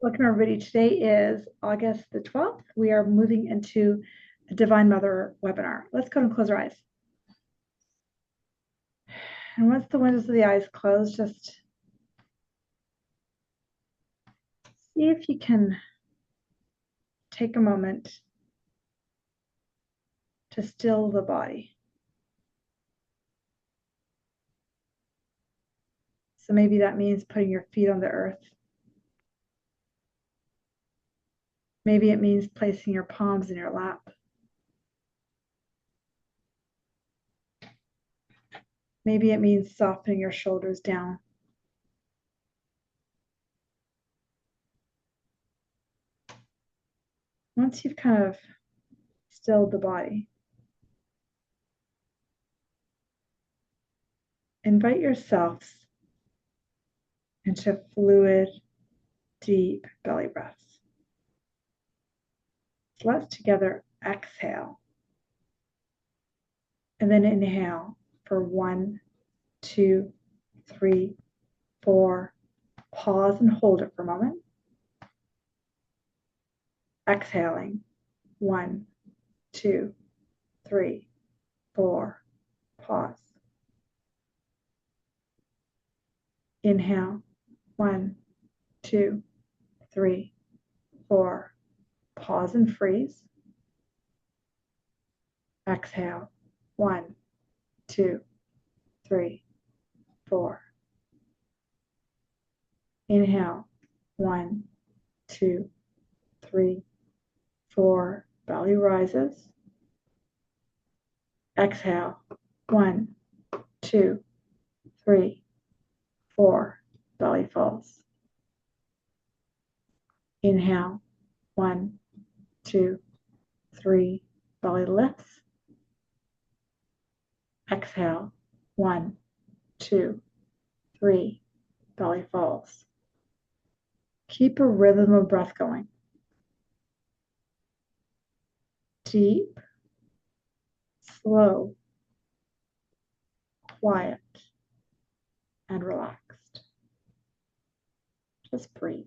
Welcome, everybody. Today is August the 12th. We are moving into a Divine Mother webinar. Let's go and close our eyes. And once the windows of the eyes close, just see if you can take a moment to still the body. So maybe that means putting your feet on the earth. Maybe it means placing your palms in your lap. Maybe it means softening your shoulders down. Once you've kind of stilled the body, invite yourselves into fluid, deep belly breaths. So let's together exhale and then inhale for 1, 2, 3, 4. Pause and hold it for a moment. Exhaling. 1, 2, 3, 4. Pause. Inhale. 1, 2, 3, 4. Pause and freeze. Exhale. 1, 2, 3, 4. Inhale. 1, 2, 3, 4. Belly rises. Exhale. 1, 2, 3, 4. Belly falls. Inhale. 1, 2, 3. Belly lifts. Exhale. 1, 2, 3. Belly falls. Keep a rhythm of breath going. Deep, slow, quiet, and relaxed. Just breathe.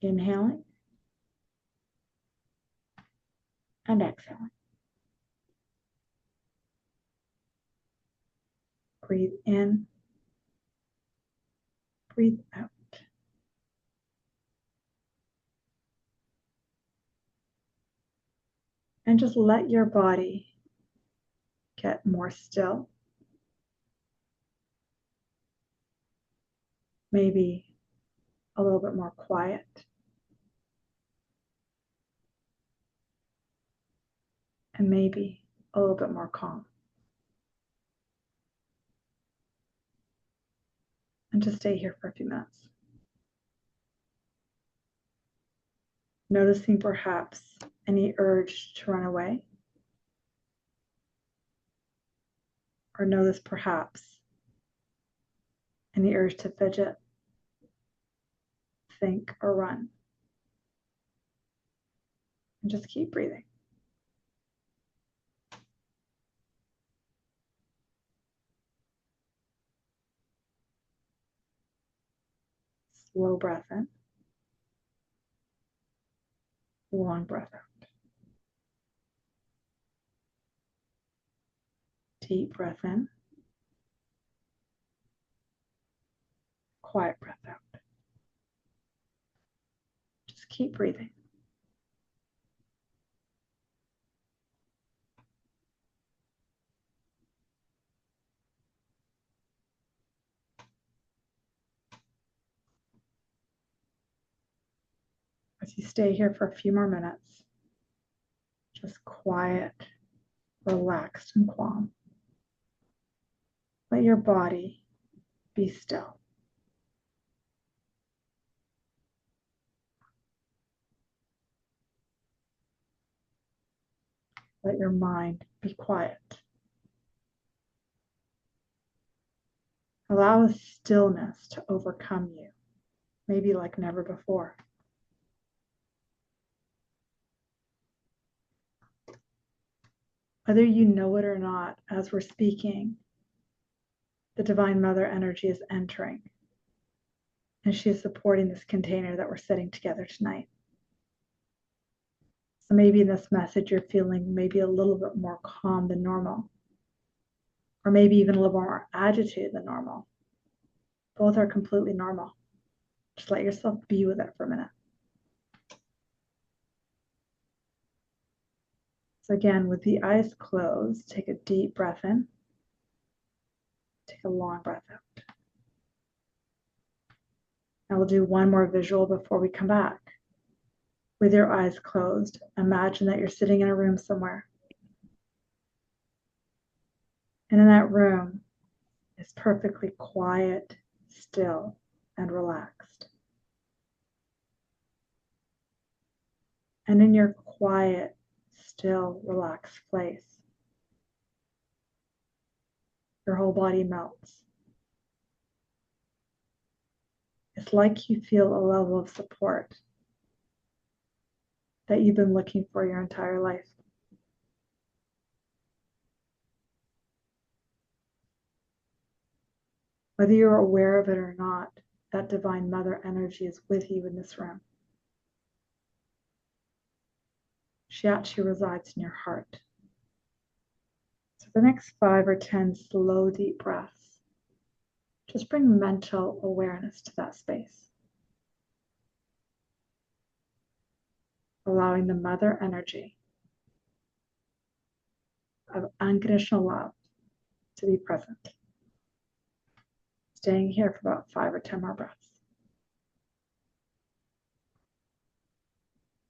Inhaling and exhaling. Breathe in, breathe out. And just let your body get more still. Maybe a little bit more quiet. And maybe a little bit more calm. And just stay here for a few minutes. Noticing perhaps any urge to run away. Or notice perhaps any urge to fidget, think, or run. And just keep breathing. Slow breath in. Long breath out. Deep breath in. Quiet breath out. Just keep breathing. As you stay here for a few more minutes, just quiet, relaxed, and calm. Let your body be still. Let your mind be quiet. Allow a stillness to overcome you, maybe like never before. Whether you know it or not, as we're speaking, the Divine Mother energy is entering. And she is supporting this container that we're setting together tonight. So maybe in this message, you're feeling maybe a little bit more calm than normal, or maybe even a little more agitated than normal. Both are completely normal. Just let yourself be with it for a minute. So again, with the eyes closed, take a deep breath in. Take a long breath out. And we'll do one more visual before we come back. With your eyes closed, imagine that you're sitting in a room somewhere. And in that room is perfectly quiet, still, and relaxed. And in your quiet, still, relaxed place, your whole body melts. It's like you feel a level of support that you've been looking for your entire life. Whether you're aware of it or not, that divine mother energy is with you in this room. She actually resides in your heart. So the next 5 or 10 slow, deep breaths, just bring mental awareness to that space. Allowing the mother energy of unconditional love to be present. Staying here for about 5 or 10 more breaths.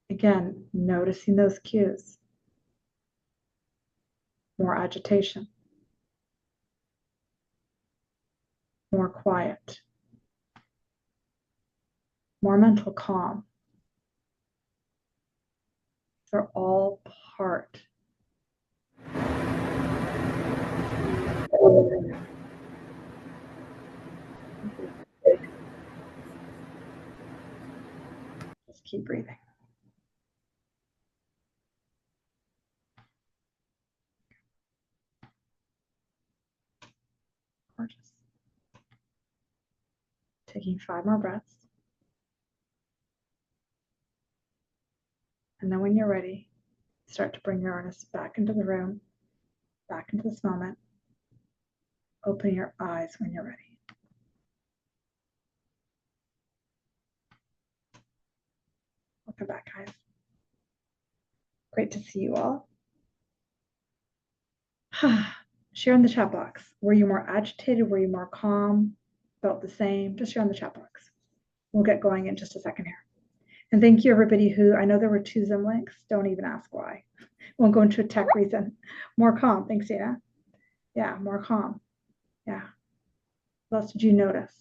Again, noticing those cues. More agitation. More quiet. More mental calm. They're all part. Just keep breathing. Gorgeous. Taking 5 more breaths. And then when you're ready, start to bring your awareness back into the room, back into this moment. Open your eyes when you're ready. Welcome back, guys. Great to see you all. Share in the chat box. Were you more agitated? Were you more calm? Felt the same? Just share in the chat box. We'll get going in just a second here. And thank you, everybody who, I know there were 2 Zoom links. Don't even ask why. Won't go into a tech reason. More calm. Thanks, Dana. Yeah, more calm. Yeah. What else did you notice?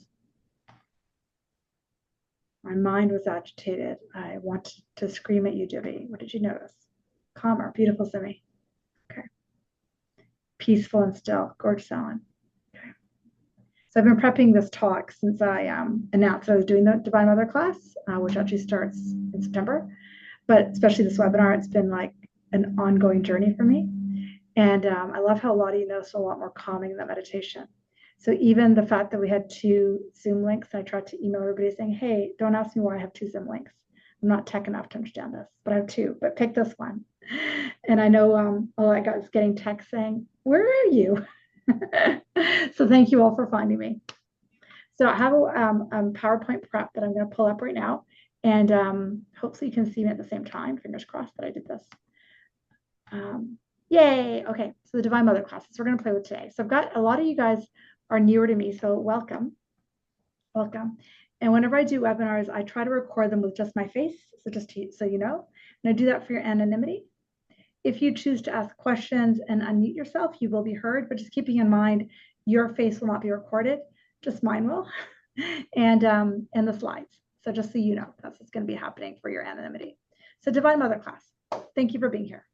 My mind was agitated. I wanted to scream at you, Jibby. What did you notice? Calmer. Beautiful, Simi. Okay. Peaceful and still. Gorgeous, Alan. Okay. So I've been prepping this talk since I announced I was doing the Divine Mother class, which actually starts in September. But especially this webinar, it's been like an ongoing journey for me. And I love how a lot of you noticed a lot more calming in that meditation. So even the fact that we had 2 Zoom links, I tried to email everybody saying, hey, don't ask me why I have 2 Zoom links. I'm not tech enough to understand this, but I have 2, but pick this one. And I know a lot of guys getting text saying, where are you? So thank you all for finding me. So I have a PowerPoint prep that I'm going to pull up right now. And hopefully you can see me at the same time. Fingers crossed that I did this. Yay. Okay. So the Divine Mother classes we're going to play with today. So I've got a lot of you guys are newer to me. So welcome. Welcome. And whenever I do webinars, I try to record them with just my face. So just so you know, and I do that for your anonymity. If you choose to ask questions and unmute yourself, you will be heard, but just keeping in mind, your face will not be recorded, just mine will, and the slides. So just so you know, that's what's going to be happening for your anonymity. So Divine Mother class, thank you for being here.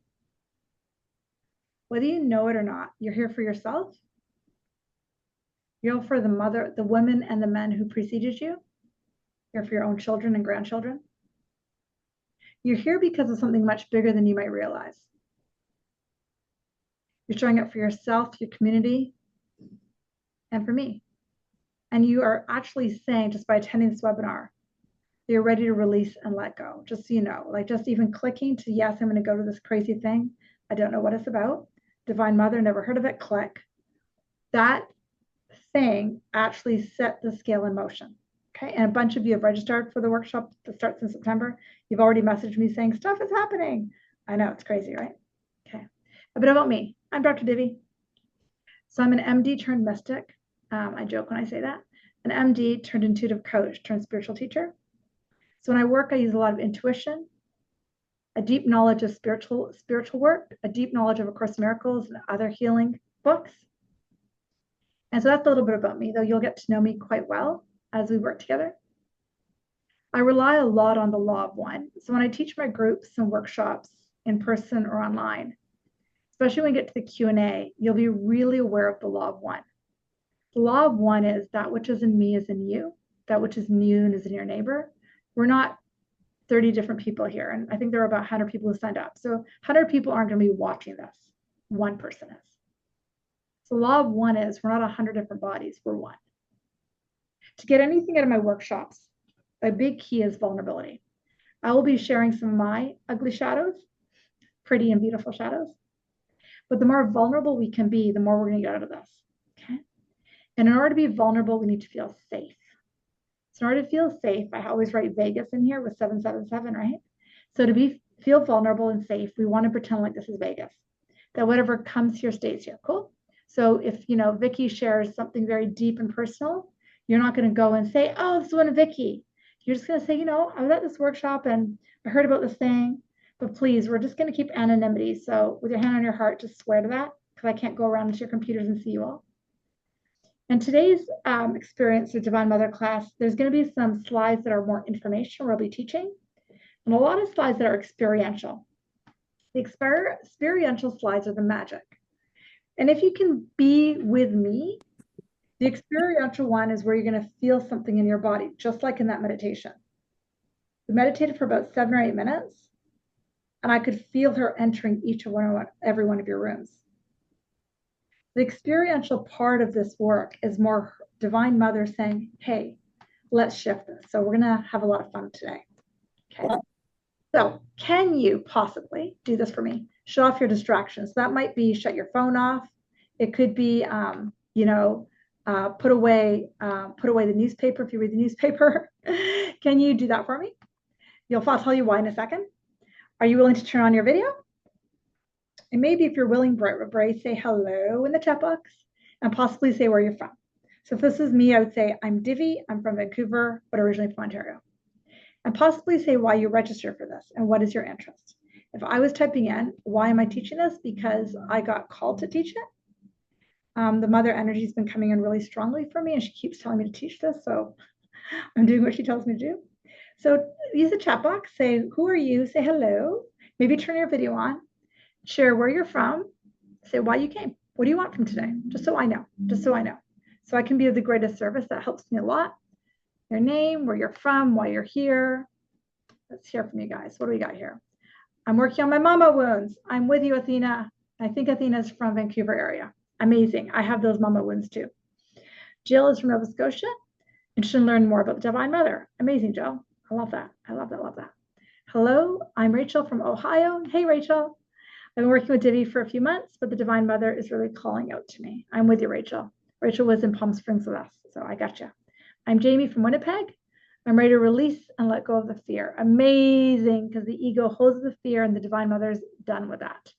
Whether you know it or not, you're here for yourself. You're here for the women and the men who preceded you. You're here for your own children and grandchildren. You're here because of something much bigger than you might realize. You're showing up for yourself, your community, and for me. And you are actually saying, just by attending this webinar, you're ready to release and let go. Just so you know, like just even clicking to, yes, I'm going to go to this crazy thing. I don't know what it's about. Divine Mother, never heard of it. Click. That thing actually set the scale in motion. Okay. And a bunch of you have registered for the workshop that starts in September. You've already messaged me saying stuff is happening. I know, it's crazy, right? Okay. A bit about me. I'm Dr. Divi. So I'm an MD turned mystic. I joke when I say that. An MD turned intuitive coach turned spiritual teacher. So when I work, I use a lot of intuition, a deep knowledge of spiritual work, a deep knowledge of A Course in Miracles and other healing books. And so that's a little bit about me, though you'll get to know me quite well as we work together. I rely a lot on the law of one. So when I teach my groups and workshops in person or online, especially when we get to the Q&A, you'll be really aware of the law of one. The law of one is that which is in me is in you, that which is in you is in your neighbor. We're not 30 different people here. And I think there are about 100 people who signed up. So 100 people aren't going to be watching this. One person is. So the law of one is we're not 100 different bodies. We're one. To get anything out of my workshops, a big key is vulnerability. I will be sharing some of my ugly shadows, pretty and beautiful shadows. But the more vulnerable we can be, the more we're going to get out of this. Okay. And in order to be vulnerable, we need to feel safe. So in order to feel safe, I always write Vegas in here with 777, right? So to feel vulnerable and safe, we want to pretend like this is Vegas, that whatever comes here stays here. Cool. So if, Vicky shares something very deep and personal, you're not going to go and say, oh, this is one of Vicky. You're just going to say, I was at this workshop and I heard about this thing, but please, we're just going to keep anonymity. So with your hand on your heart, just swear to that, because I can't go around to your computers and see you all. In today's experience with Divine Mother class, there's going to be some slides that are more informational, where I'll be teaching, and a lot of slides that are experiential. The experiential slides are the magic. And if you can be with me, the experiential one is where you're going to feel something in your body, just like in that meditation. We meditated for about 7 or 8 minutes, and I could feel her entering every one of your rooms. The experiential part of this work is more Divine Mother saying, hey, let's shift this. So we're going to have a lot of fun today. Okay. So can you possibly do this for me? Shut off your distractions. That might be shut your phone off. It could be, put away the newspaper if you read the newspaper. Can you do that for me? I'll tell you why in a second. Are you willing to turn on your video? And maybe if you're willing, Bray, say hello in the chat box and possibly say where you're from. So if this is me, I would say, I'm Divi, I'm from Vancouver, but originally from Ontario. And possibly say why you registered for this and what is your interest. If I was typing in, why am I teaching this? Because I got called to teach it. The mother energy has been coming in really strongly for me, and she keeps telling me to teach this, so I'm doing what she tells me to do. So use the chat box, say, who are you? Say hello. Maybe turn your video on. Share where you're from, say why you came. What do you want from today? Just so I know, So I can be of the greatest service. That helps me a lot. Your name, where you're from, why you're here. Let's hear from you guys. What do we got here? I'm working on my mama wounds. I'm with you, Athena. I think Athena's from Vancouver area. Amazing. I have those mama wounds too. Jill is from Nova Scotia. Interested in learning more about the Divine Mother. Amazing, Jill. I love that. Love that. Hello, I'm Rachel from Ohio. Hey, Rachel. I've been working with Divi for a few months, but the Divine Mother is really calling out to me. I'm with you, Rachel. Rachel was in Palm Springs with us, so I got you. I'm Jamie from Winnipeg. I'm ready to release and let go of the fear. Amazing, because the ego holds the fear and the Divine Mother is done with that.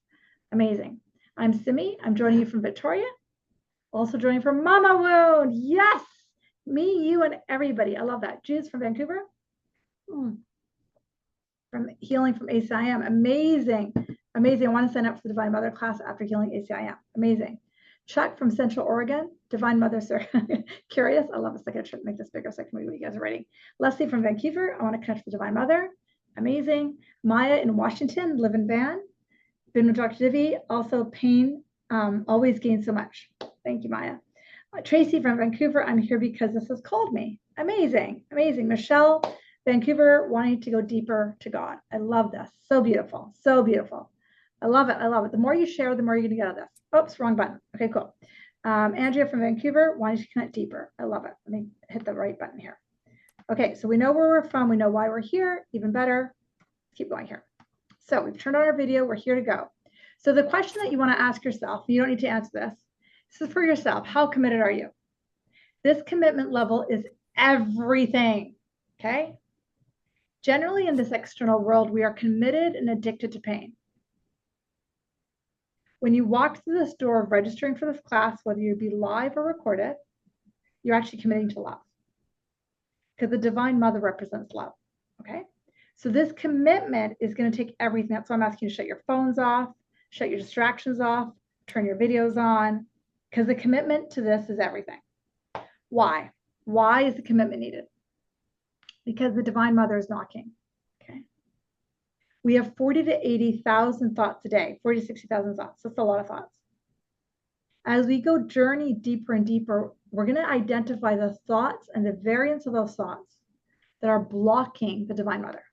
Amazing. I'm Simi. I'm joining you from Victoria. Also joining from Mama Wound. Yes, me, you, and everybody. I love that. Jude's from Vancouver. From healing from ACIM. Amazing. I want to sign up for the Divine Mother class after healing ACIM. Amazing. Chuck from Central Oregon. Divine Mother, sir. Curious. I love this. I got to make this bigger so I can read what you guys are writing. Leslie from Vancouver. I want to connect with the Divine Mother. Amazing. Maya in Washington. Live in Van. Been with Dr. Divi. Also pain. Always gain so much. Thank you, Maya. Tracy from Vancouver. I'm here because this has called me. Amazing. Michelle, Vancouver, wanting to go deeper to God. I love this. So beautiful. I love it. The more you share, the more you're going to get out of this. Oops, wrong button. Okay, cool. Andrea from Vancouver, wanting to connect deeper. I love it. Let me hit the right button here. Okay, so we know where we're from. We know why we're here. Even better. Let's keep going here. So we've turned on our video. We're here to go. So the question that you want to ask yourself, you don't need to answer this. This is for yourself. How committed are you? This commitment level is everything. Okay? Generally, in this external world, we are committed and addicted to pain. When you walk through this door of registering for this class, whether you be live or recorded, you're actually committing to love. Because the Divine Mother represents love. Okay? So this commitment is going to take everything. That's why I'm asking you to shut your phones off, shut your distractions off, turn your videos on, because the commitment to this is everything. Why? Why is the commitment needed? Because the Divine Mother is knocking. Okay. We have 40 to 80,000 thoughts a day, 40 to 60,000 thoughts. That's a lot of thoughts. As we go journey deeper and deeper, we're going to identify the thoughts and the variants of those thoughts that are blocking the Divine Mother.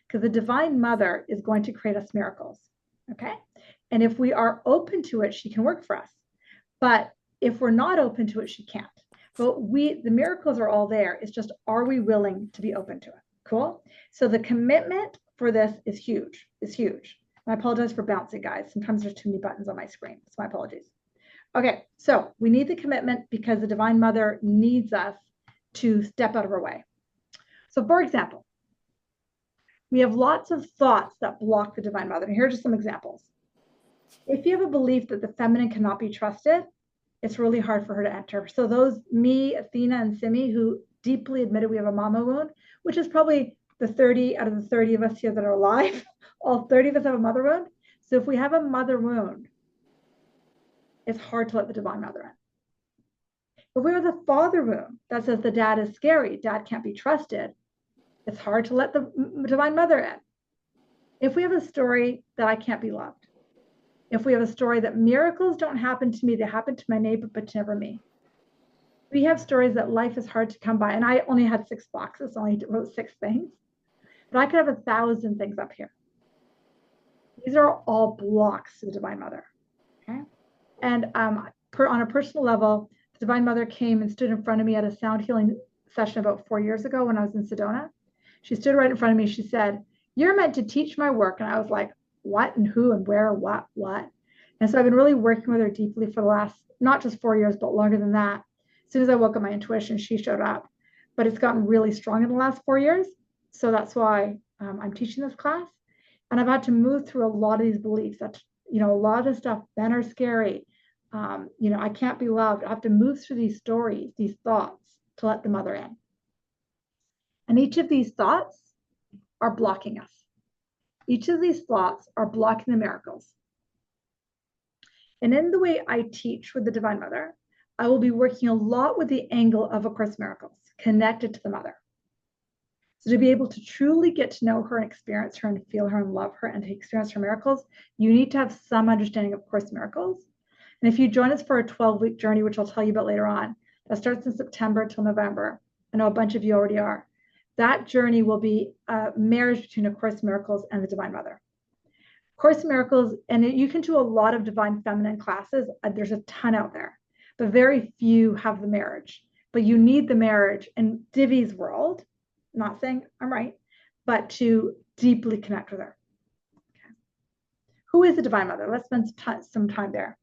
Because the Divine Mother is going to create us miracles. Okay. And if we are open to it, she can work for us. But if we're not open to it, she can't. But the miracles are all there. It's just, are we willing to be open to it? Cool. So the commitment for this is huge. It's huge. And I apologize for bouncing, guys. Sometimes there's too many buttons on my screen. That's my apologies. Okay, so we need the commitment because the Divine Mother needs us to step out of her way. So for example, we have lots of thoughts that block the Divine Mother. And here are just some examples. If you have a belief that the feminine cannot be trusted, it's really hard for her to enter. So those, me, Athena, and Simi, who deeply admitted we have a mama wound, which is probably the 30 out of the 30 of us here that are alive, all 30 of us have a mother wound. So if we have a mother wound, it's hard to let the Divine Mother in. If we have the father wound that says the dad is scary, dad can't be trusted, it's hard to let the Divine Mother in. If we have a story that I can't be loved, if we have a story that miracles don't happen to me, they happen to my neighbor, but never me. We have stories that life is hard to come by. And I only had 6 boxes, so I only wrote 6 things. But I could have 1,000 things up here. These are all blocks to the Divine Mother. Okay. And on a personal level, the Divine Mother came and stood in front of me at a sound healing session about 4 years ago when I was in Sedona. She stood right in front of me. She said, "You're meant to teach my work." And I was like, what and who and where, what? And so I've been really working with her deeply for the last, not just 4 years, but longer than that. As soon as I woke up my intuition, she showed up. But it's gotten really strong in the last 4 years. So that's why I'm teaching this class. And I've had to move through a lot of these beliefs that, a lot of the stuff, men are scary. I can't be loved. I have to move through these stories, these thoughts to let the mother in. And each of these thoughts are blocking us. Each of these thoughts are blocking the miracles. And in the way I teach with the Divine Mother, I will be working a lot with the angle of A Course in Miracles, connected to the mother. So to be able to truly get to know her and experience her and feel her and love her and to experience her miracles, you need to have some understanding of Course in Miracles. And if you join us for a 12-week journey, which I'll tell you about later on, that starts in September till November. I know a bunch of you already are. That journey will be a marriage between A Course in Miracles and the Divine Mother. Course in Miracles, and you can do a lot of divine feminine classes. There's a ton out there, but very few have the marriage. But you need the marriage in Divi's world. I'm not saying I'm right, but to deeply connect with her. Okay. Who is the Divine Mother? Let's spend some time there.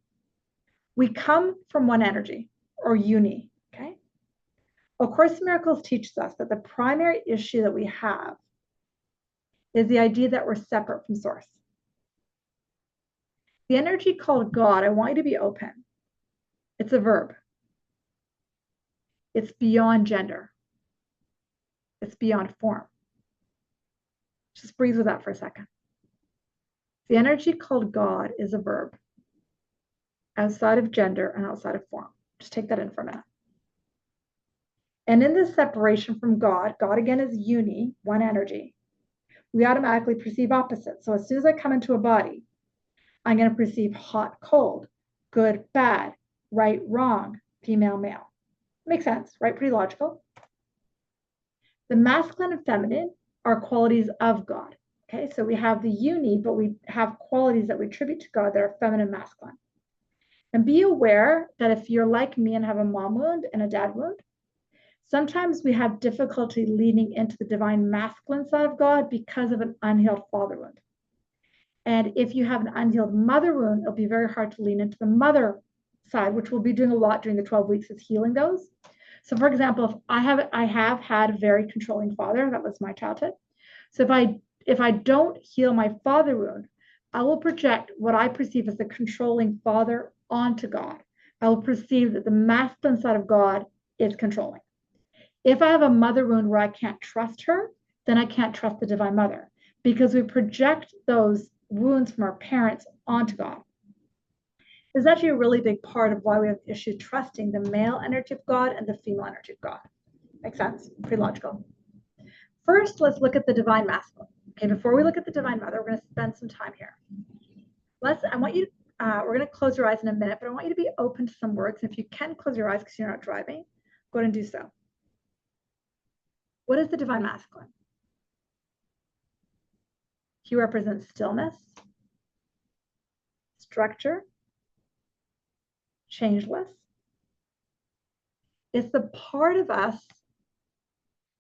We come from one energy, or uni. Okay. A Course in Miracles teaches us that the primary issue that we have is the idea that we're separate from Source. The energy called God, I want you to be open. It's a verb. It's beyond gender. It's beyond form. Just breathe with that for a second. The energy called God is a verb, outside of gender and outside of form. Just take that in for a minute. And in this separation from God, God again is uni, one energy, we automatically perceive opposites. So as soon as I come into a body, I'm going to perceive hot, cold, good, bad, right, wrong, female, male. Makes sense, right? Pretty logical. The masculine and feminine are qualities of God. Okay, so we have the uni, but we have qualities that we attribute to God that are feminine and masculine. And be aware that if you're like me and have a mom wound and a dad wound, sometimes we have difficulty leaning into the divine masculine side of God because of an unhealed father wound. And if you have an unhealed mother wound, it'll be very hard to lean into the mother side, which we'll be doing a lot during the 12 weeks is healing those. So for example, if I have had a very controlling father, that was my childhood. So if I don't heal my father wound, I will project what I perceive as the controlling father onto God. I will perceive that the masculine side of God is controlling. If I have a mother wound where I can't trust her, then I can't trust the divine mother because we project those wounds from our parents onto God. It's actually a really big part of why we have issues trusting the male energy of God and the female energy of God. Makes sense? Pretty logical. First, let's look at the divine masculine. Okay, before we look at the divine mother, we're going to spend some time here. I want you, we're going to close your eyes in a minute, but I want you to be open to some words. And if you can close your eyes because you're not driving, go ahead and do so. What is the divine masculine? He represents stillness, structure, changeless. It's the part of us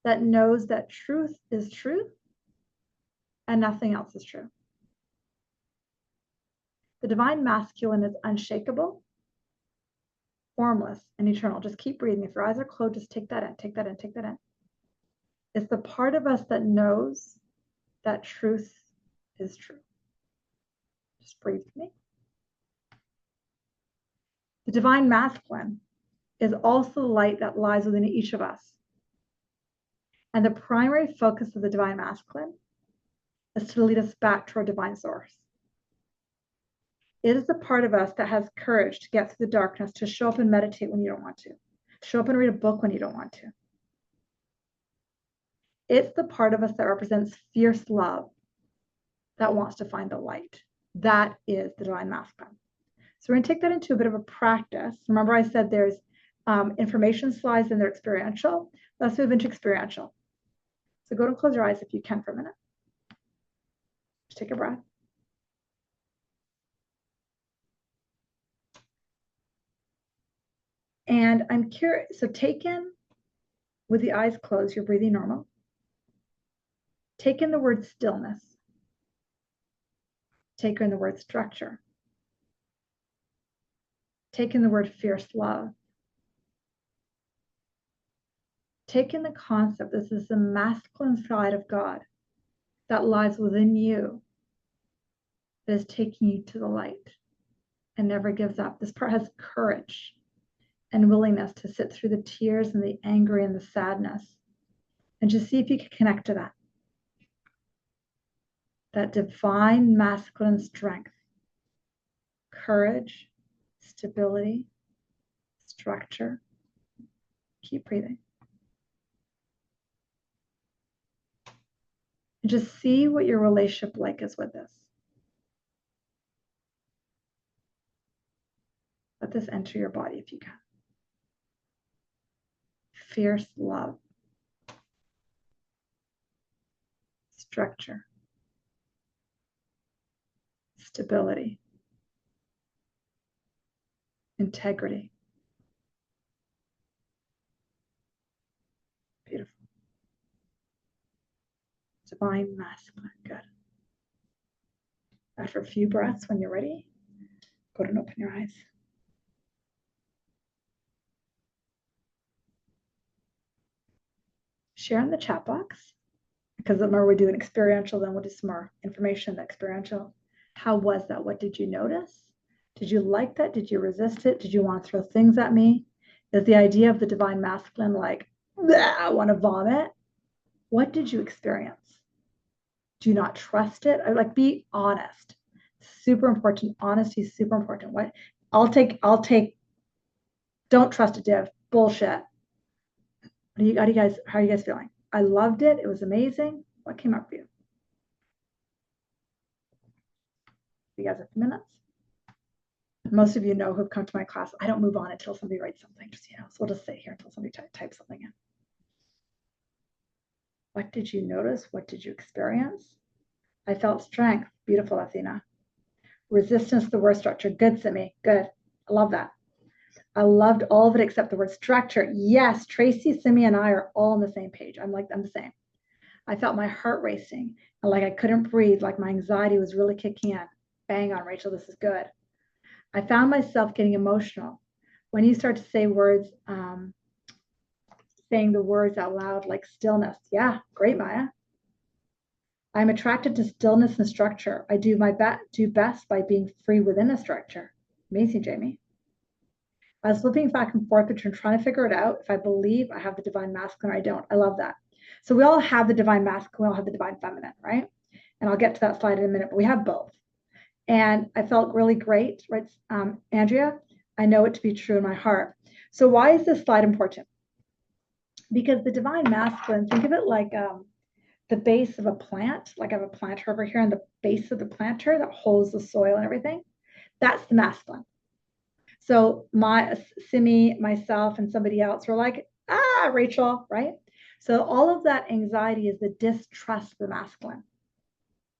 that knows that truth is truth and nothing else is true. The divine masculine is unshakable, formless, and eternal. Just keep breathing. If your eyes are closed, just take that in, take that in, take that in. It's the part of us that knows that truth is true. Just breathe with me. The divine masculine is also the light that lies within each of us. And the primary focus of the divine masculine is to lead us back to our divine source. It is the part of us that has courage to get through the darkness, to show up and meditate when you don't want to show up and read a book when you don't want to. It's the part of us that represents fierce love that wants to find the light. That is the divine masculine. So we're going to take that into a bit of a practice. Remember I said there's information slides and they're experiential. Let's move into experiential. So go ahead and close your eyes if you can for a minute. Just take a breath. And I'm curious, so take in, with the eyes closed, you're breathing normal. Take in the word stillness. Take in the word structure. Take in the word fierce love. Take in the concept this is the masculine side of God that lies within you, that is taking you to the light and never gives up. This part has courage and willingness to sit through the tears and the anger and the sadness and just see if you can connect to that. That divine masculine strength, courage, stability, structure. Keep breathing. And just see what your relationship like is with this. Let this enter your body if you can. Fierce love. Structure. Stability. Integrity. Beautiful. Divine masculine. Good. After a few breaths, when you're ready, go ahead and open your eyes. Share in the chat box, because remember we're doing experiential, then we'll do some more information in the experiential. How was that? What did you notice? Did you like that? Did you resist it? Did you want to throw things at me? Is the idea of the divine masculine like, I want to vomit? What did you experience? Do you not trust it? Like, be honest. Super important. Honesty is super important. What? I'll take, don't trust a div. Bullshit. How are you guys feeling? I loved it. It was amazing. What came up for you? You guys have minutes. Most of you know who've come to my class. I don't move on until somebody writes something. Just, so we'll just sit here until somebody types something in. What did you notice? What did you experience? I felt strength. Beautiful, Athena. Resistance, the worst structure. Good, Simi. Good. I love that. I loved all of it except the word structure. Yes, Tracy, Simi, and I are all on the same page. I'm the same. I felt my heart racing and like I couldn't breathe, like my anxiety was really kicking in. Bang on, Rachel, this is good. I found myself getting emotional when you start to say words, saying the words out loud like stillness. Yeah, great, Maya. I'm attracted to stillness and structure. I do best by being free within a structure. Amazing, Jamie. I was flipping back and forth between trying to figure it out if I believe I have the divine masculine or I don't. I love that. So we all have the divine masculine, we all have the divine feminine, right? And I'll get to that slide in a minute, but we have both. And I felt really great, right? Andrea, I know it to be true in my heart. So why is this slide important? Because the divine masculine, think of it like the base of a plant, like I have a planter over here, and the base of the planter that holds the soil and everything. That's the masculine. So Simi, myself, and somebody else were like, Rachel, right? So all of that anxiety is the distrust of the masculine.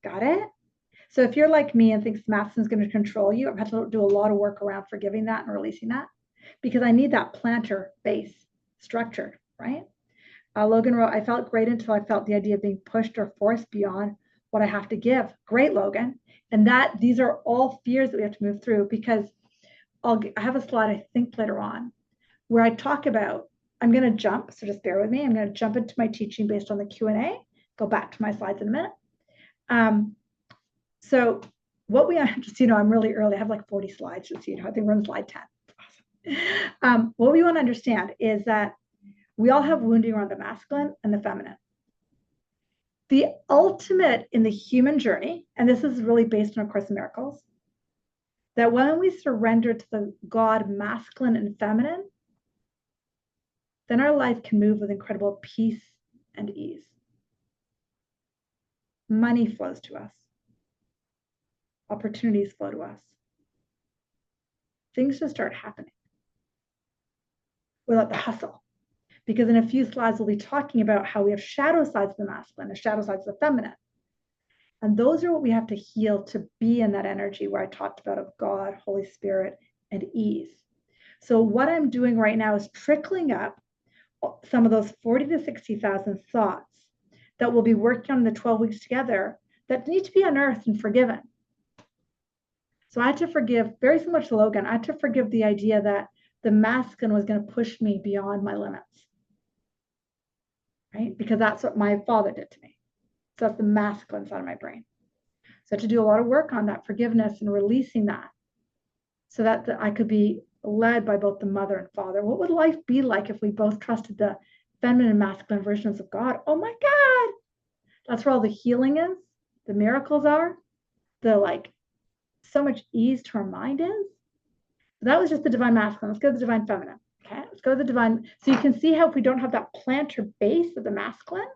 Got it? So if you're like me and thinks masculine is going to control you, I've had to do a lot of work around forgiving that and releasing that because I need that planter base structured, right? Logan wrote, I felt great until I felt the idea of being pushed or forced beyond what I have to give. Great, Logan. And these are all fears that we have to move through because I have a slide, I think, later on where I talk about, I'm going to jump, so just bear with me. I'm going to jump into my teaching based on the Q&A, go back to my slides in a minute. So what we just, I'm really early. I have like 40 slides, just, I think we're on slide 10. Awesome. What we want to understand is that we all have wounding around the masculine and the feminine. The ultimate in the human journey, and this is really based on A Course in Miracles, that when we surrender to the God masculine and feminine, then our life can move with incredible peace and ease. Money flows to us. Opportunities flow to us. Things just start happening without the hustle. Because in a few slides, we'll be talking about how we have shadow sides of the masculine and shadow sides of the feminine. And those are what we have to heal to be in that energy where I talked about of God, Holy Spirit, and ease. So what I'm doing right now is trickling up some of those 40 to 60,000 thoughts that we'll be working on in the 12 weeks together that need to be unearthed and forgiven. So I had to forgive, very similar to Logan, I had to forgive the idea that the masculine was going to push me beyond my limits, right? Because that's what my father did to me. So that's the masculine side of my brain. So I had to do a lot of work on that forgiveness and releasing that so that I could be led by both the mother and father. What would life be like if we both trusted the feminine and masculine versions of God? Oh my God. That's where all the healing is, the miracles are, the so much ease to our mind is. So that was just the divine masculine. Let's go to the divine feminine. Okay, let's go to the divine. So you can see how if we don't have that planter base of the masculine,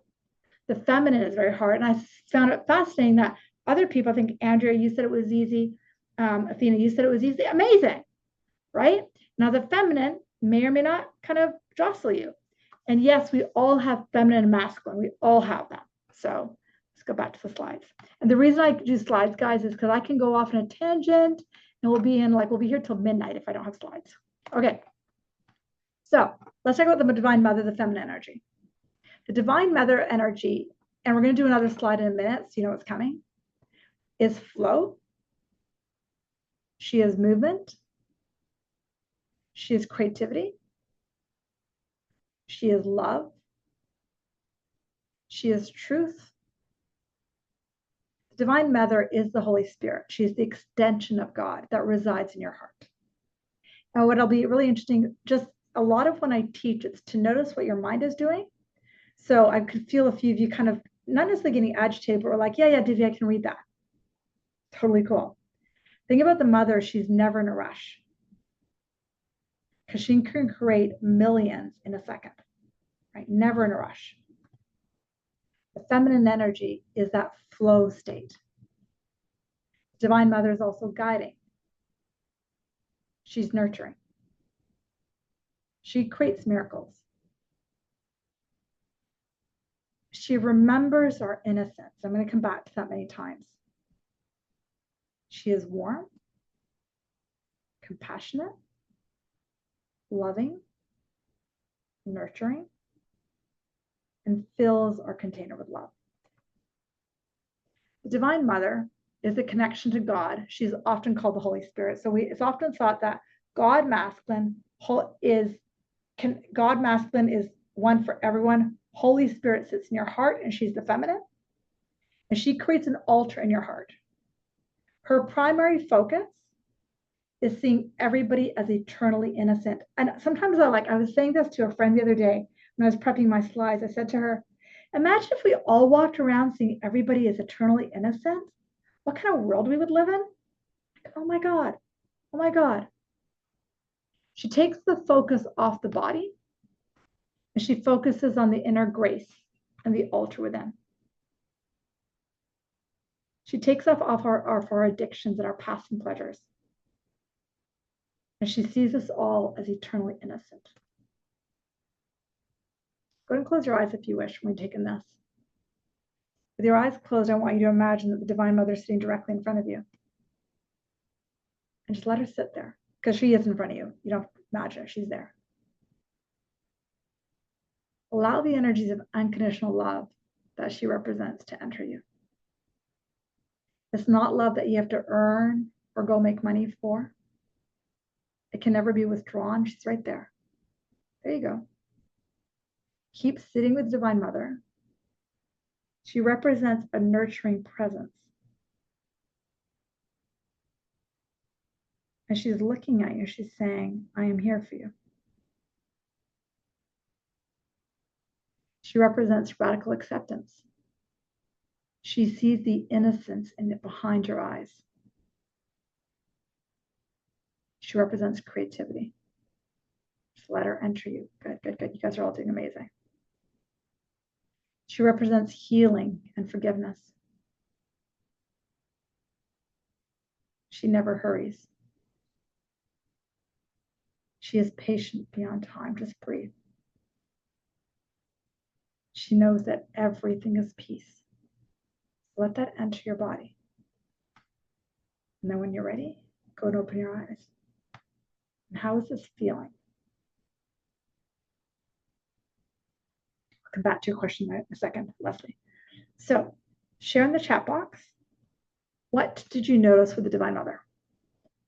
the feminine is very hard. And I found it fascinating that other people, I think, Andrea, you said it was easy. Athena, you said it was easy. Amazing, right? Now the feminine may or may not kind of jostle you. And yes, we all have feminine and masculine. We all have them. So let's go back to the slides. And the reason I do slides, guys, is because I can go off on a tangent and we'll be here till midnight if I don't have slides. Okay. So let's talk about the divine mother, the feminine energy. The divine mother energy, and we're going to do another slide in a minute so you know what's coming, is flow. She is movement. She is creativity. She is love. She is truth. The divine mother is the Holy Spirit. She is the extension of God that resides in your heart. And what'll be really interesting, just a lot of when I teach, it's to notice what your mind is doing. So I could feel a few of you kind of not necessarily getting agitated, but we're like, yeah, Divya, I can read that. Totally cool. Think about the mother. She's never in a rush because she can create millions in a second, right? Never in a rush. The feminine energy is that flow state. Divine Mother is also guiding. She's nurturing. She creates miracles. She remembers our innocence. I'm going to come back to that many times. She is warm. compassionate, loving, nurturing, and fills our container with love. The Divine Mother is the connection to God. She's often called the Holy Spirit. So it's often thought that God masculine is one for everyone. Holy Spirit sits in your heart, and she's the feminine. And she creates an altar in your heart. Her primary focus is seeing everybody as eternally innocent. And sometimes I was saying this to a friend the other day when I was prepping my slides. I said to her, imagine if we all walked around seeing everybody as eternally innocent. What kind of world we would live in? Oh my God. Oh my God. She takes the focus off the body and she focuses on the inner grace and the altar within. She takes off our addictions and our passing pleasures. And she sees us all as eternally innocent. Go ahead and close your eyes if you wish when we're taking this. With your eyes closed, I want you to imagine that the Divine Mother is sitting directly in front of you. And just let her sit there, because she is in front of you. You don't imagine her, she's there. Allow the energies of unconditional love that she represents to enter you. It's not love that you have to earn or go make money for. It can never be withdrawn. She's right there. There you go. Keep sitting with Divine Mother. She represents a nurturing presence. And she's looking at you. She's saying, I am here for you. She represents radical acceptance. She sees the innocence in it behind your eyes. She represents creativity. Just let her enter you. Good, good, good. You guys are all doing amazing. She represents healing and forgiveness. She never hurries. She is patient beyond time. Just breathe. She knows that everything is peace. Let that enter your body. And then when you're ready, go and open your eyes. And how is this feeling? I'll come back to your question in a second, Leslie. So share in the chat box. What did you notice with the Divine Mother?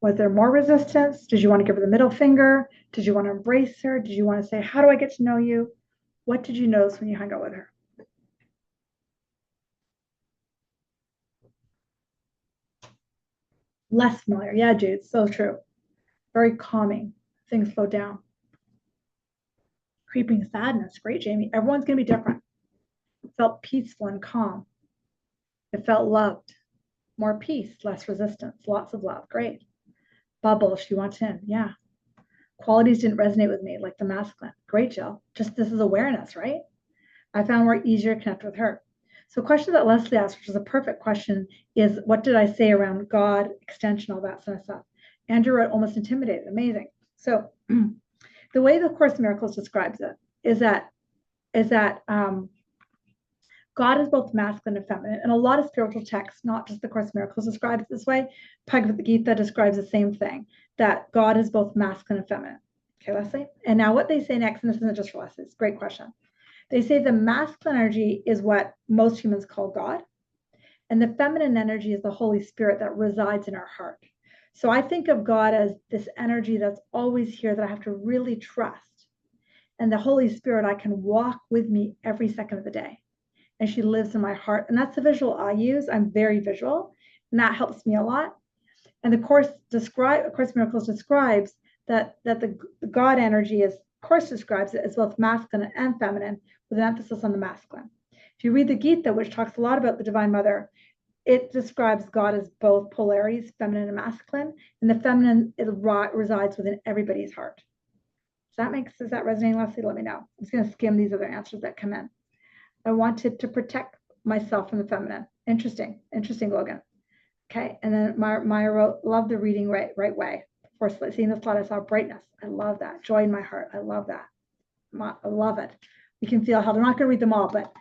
Was there more resistance? Did you want to give her the middle finger? Did you want to embrace her? Did you want to say, how do I get to know you? What did you notice when you hung out with her? Less familiar. Yeah, Jude, so true. Very calming. Things slow down. Creeping sadness. Great, Jamie. Everyone's going to be different. It felt peaceful and calm. It felt loved. More peace, less resistance. Lots of love. Great. Bubble, she wants in. Yeah. Qualities didn't resonate with me, like the masculine. Great, Jill. Just this is awareness, right? I found more easier to connect with her. So a question that Leslie asked, which is a perfect question, is what did I say around God, extension, all that sort of stuff? Andrew wrote almost intimidated. Amazing. So the way the Course in Miracles describes it is that God is both masculine and feminine. And a lot of spiritual texts, not just the Course in Miracles, describes it this way. Bhagavad Gita describes the same thing, that God is both masculine and feminine. Okay, Leslie? And now what they say next, and this isn't just for Leslie, it's a great question. They say the masculine energy is what most humans call God, and the feminine energy is the Holy Spirit that resides in our heart. So I think of God as this energy that's always here that I have to really trust. And the Holy Spirit, I can walk with me every second of the day. And she lives in my heart. And that's the visual I use. I'm very visual, and that helps me a lot. And the Course in Miracles describes that the God energy Course describes it as both masculine and feminine, with an emphasis on the masculine. If you read the Gita, which talks a lot about the Divine Mother, it describes God as both polarities, feminine and masculine, and the feminine resides within everybody's heart. Is that resonating, Leslie? Let me know. I'm just going to skim these other answers that come in. I wanted to protect myself from the feminine. Interesting, Logan. Okay, and then Maya wrote, love the reading right way. Before seeing the slide, I saw brightness. I love that. Joy in my heart. I love that. I love it. We can feel how they're not going to read them all, but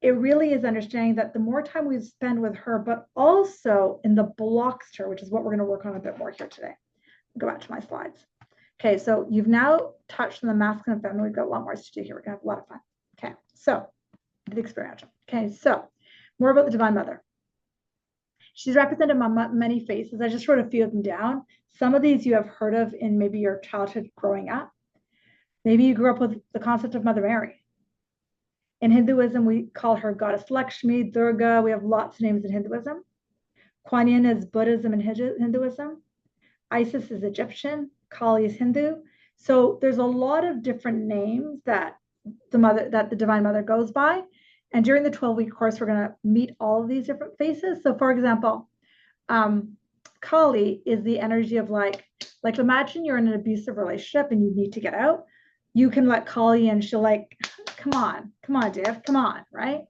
it really is understanding that the more time we spend with her, but also in the Blockster, which is what we're going to work on a bit more here today. Go back to my slides. Okay, so you've now touched on the masculine and feminine. We've got a lot more to do here. We're going to have a lot of fun. Okay, so the experiential. Okay, so more about the Divine Mother. She's represented on many faces. I just wrote a few of them down. Some of these you have heard of in maybe your childhood growing up. Maybe you grew up with the concept of Mother Mary. In Hinduism, we call her Goddess Lakshmi, Durga. We have lots of names in Hinduism. Kuan Yin is Buddhism and Hinduism. Isis is Egyptian. Kali is Hindu. So there's a lot of different names that the Divine Mother goes by. And during the 12-week course, we're going to meet all of these different faces. So for example, Kali is the energy of like imagine you're in an abusive relationship and you need to get out. You can let Kali in. She'll like, come on, Div, come on, right?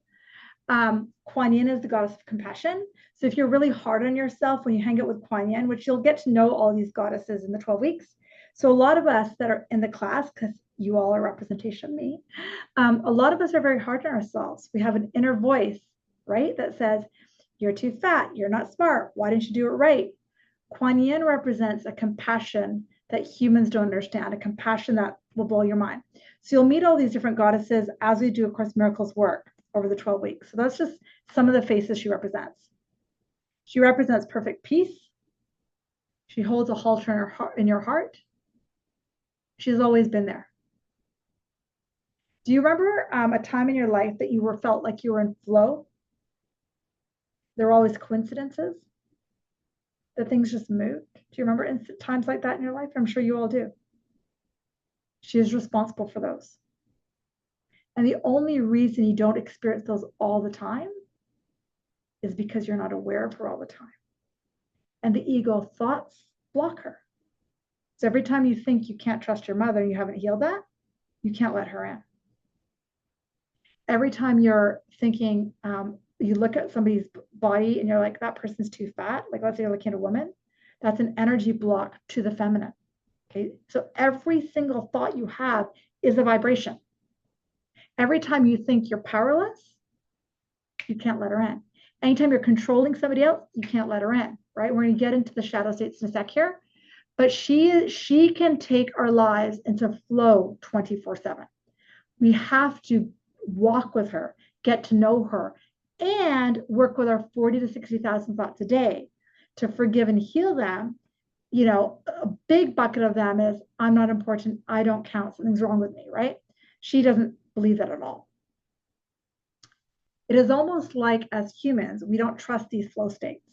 Kuan Yin is the goddess of compassion. So if you're really hard on yourself when you hang out with Kuan Yin, which you'll get to know all these goddesses in the 12 weeks. So a lot of us that are in the class, because you all are representation of me, a lot of us are very hard on ourselves. We have an inner voice, right, that says, you're too fat, you're not smart, why didn't you do it right? Kuan Yin represents a compassion that humans don't understand, a compassion that will blow your mind. So you'll meet all these different goddesses as we do, of course, miracles work over the 12 weeks. So that's just some of the faces she represents. She represents perfect peace. She holds a halter in your heart. She's always been there. Do you remember a time in your life that you felt like you were in flow? There were always coincidences, that things just moved. Do you remember times like that in your life? I'm sure you all do. She is responsible for those. And the only reason you don't experience those all the time is because you're not aware of her all the time. And the ego thoughts block her. So every time you think you can't trust your mother and you haven't healed that, you can't let her in. Every time you're thinking, you look at somebody's body and you're like, that person's too fat, like let's say you're looking at a woman, that's an energy block to the feminine. Okay, so every single thought you have is a vibration. Every time you think you're powerless, you can't let her in. Anytime you're controlling somebody else, you can't let her in, right? We're going to get into the shadow states in a sec here, but she can take our lives into flow 24/7. We have to walk with her, get to know her, and work with our 40 to 60,000 thoughts a day to forgive and heal them. You know, a big bucket of them is, I'm not important, I don't count, something's wrong with me, right? She doesn't believe that at all. It is almost like as humans, we don't trust these flow states.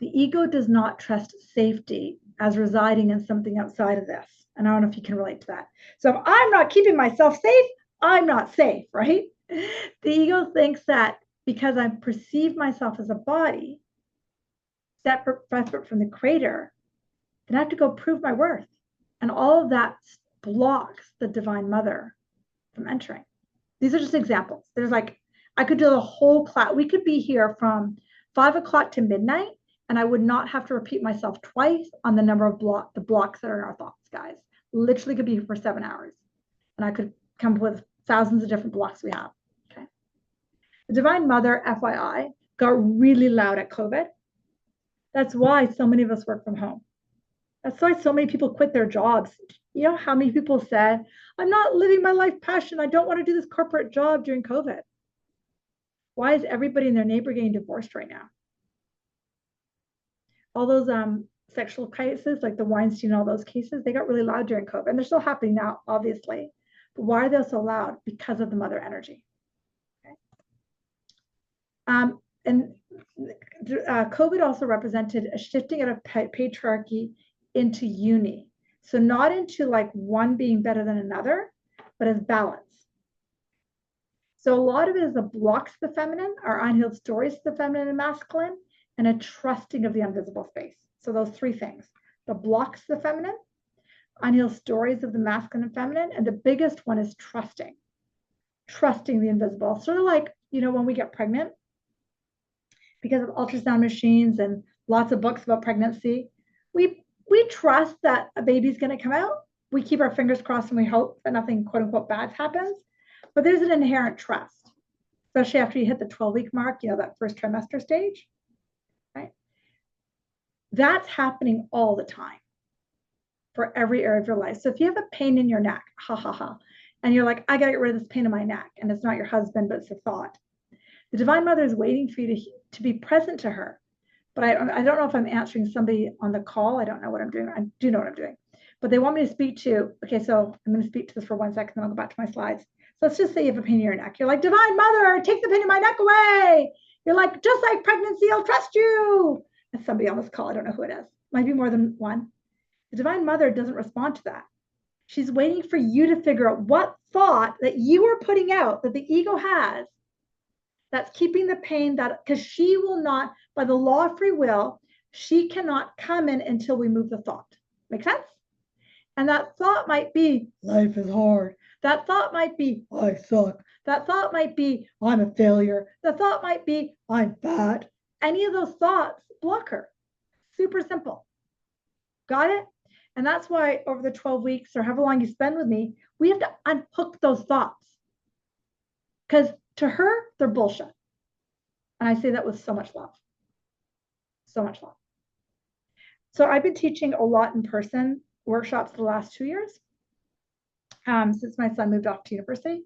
The ego does not trust safety as residing in something outside of this. And I don't know if you can relate to that. So if I'm not keeping myself safe, I'm not safe, right? The ego thinks that because I perceive myself as a body, separate from the creator, then I have to go prove my worth. And all of that blocks the Divine Mother from entering. These are just examples. There's like, I could do the whole class. We could be here from 5 o'clock to midnight, and I would not have to repeat myself twice on the number of the blocks that are in our thoughts, guys. Literally could be here for 7 hours. And I could come up with thousands of different blocks we have. Okay. The Divine Mother, FYI, got really loud at COVID. That's why so many of us work from home. That's why so many people quit their jobs. You know how many people said, I'm not living my life passion. I don't want to do this corporate job during COVID. Why is everybody in their neighbor getting divorced right now? All those sexual cases, like the Weinstein, all those cases, they got really loud during COVID. And they're still happening now, obviously. But why are they so loud? Because of the mother energy. Okay. And COVID also represented a shifting out of patriarchy into uni. So not into like one being better than another, but as balance. So a lot of it is the blocks of the feminine, our unhealed stories of the feminine and masculine, and a trusting of the invisible space. So those three things, the blocks of the feminine, unhealed stories of the masculine and feminine, and the biggest one is trusting the invisible. Sort of like, you know, when we get pregnant, because of ultrasound machines and lots of books about pregnancy, we trust that a baby's going to come out. We keep our fingers crossed and we hope that nothing, quote unquote, bad happens. But there's an inherent trust, especially after you hit the 12-week mark, you know, that first trimester stage, right? That's happening all the time. for every area of your life. So if you have a pain in your neck, ha ha ha, and you're like, I got to get rid of this pain in my neck, and it's not your husband, but it's a thought. The Divine Mother is waiting for you to be present to her. But I don't know if I'm answering somebody on the call. I don't know what I'm doing. I do know what I'm doing. But they want me to speak to, okay, so I'm going to speak to this for 1 second, then I'll go back to my slides. So let's just say you have a pain in your neck. You're like, Divine Mother, take the pain in my neck away. You're like, just like pregnancy, I'll trust you. That's somebody on this call. I don't know who it is. Might be more than one. The Divine Mother doesn't respond to that. She's waiting for you to figure out what thought that you are putting out that the ego has that's keeping the pain, that because she will not, by the law of free will, she cannot come in until we move the thought. Make sense? And that thought might be, life is hard. That thought might be, I suck. That thought might be, I'm a failure. The thought might be, I'm bad. Any of those thoughts block her. Super simple. Got it? And that's why over the 12 weeks or however long you spend with me, we have to unhook those thoughts. Because to her, they're bullshit. And I say that with so much love. So much love. So I've been teaching a lot in person workshops the last 2 years. Since my son moved off to university,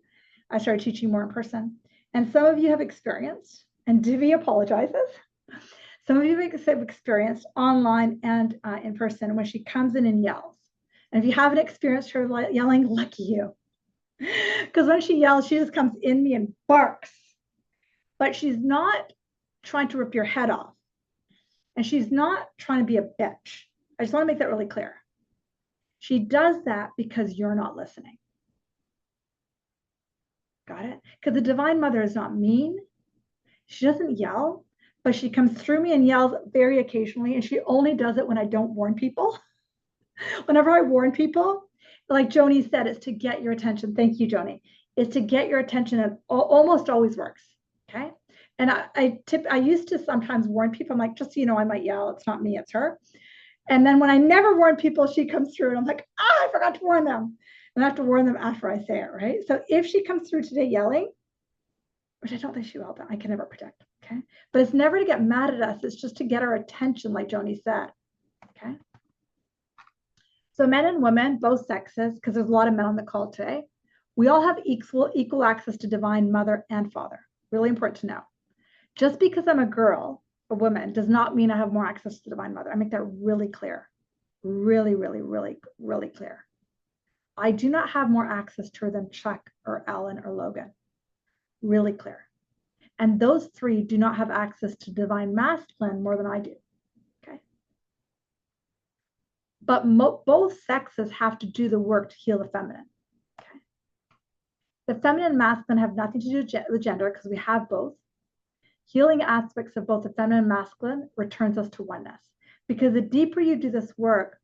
I started teaching more in person. And some of you have experienced, and Divi apologizes, some of you have experienced online and in person when she comes in and yells. And if you haven't experienced her yelling, lucky you. Because when she yells, she just comes in me and barks. But she's not trying to rip your head off. And she's not trying to be a bitch. I just want to make that really clear. She does that because you're not listening. Got it? Because the Divine Mother is not mean. She doesn't yell, but she comes through me and yells very occasionally. And she only does it when I don't warn people. Whenever I warn people, like Joni said, it's to get your attention. Thank you, Joni. It's to get your attention. It almost always works. Okay. And I used to sometimes warn people. I'm like, just so you know, I might yell. It's not me, it's her. And then when I never warn people, she comes through and I'm like, I forgot to warn them. And I have to warn them after I say it, right? So if she comes through today yelling, which I don't think she will, but I can never predict, okay? But it's never to get mad at us. It's just to get our attention, like Joni said, okay? So men and women, both sexes, because there's a lot of men on the call today, we all have equal access to Divine Mother and Father. Really important to know. Just because I'm a girl, a woman, does not mean I have more access to Divine Mother. I make that really clear. Really, really, really, really clear. I do not have more access to her than Chuck or Alan or Logan. Really clear. And those three do not have access to Divine Masculine more than I do. Okay. But both sexes have to do the work to heal the feminine. Okay. The feminine and masculine have nothing to do with gender because we have both. Healing aspects of both the feminine and masculine returns us to oneness. Because the deeper you do this work,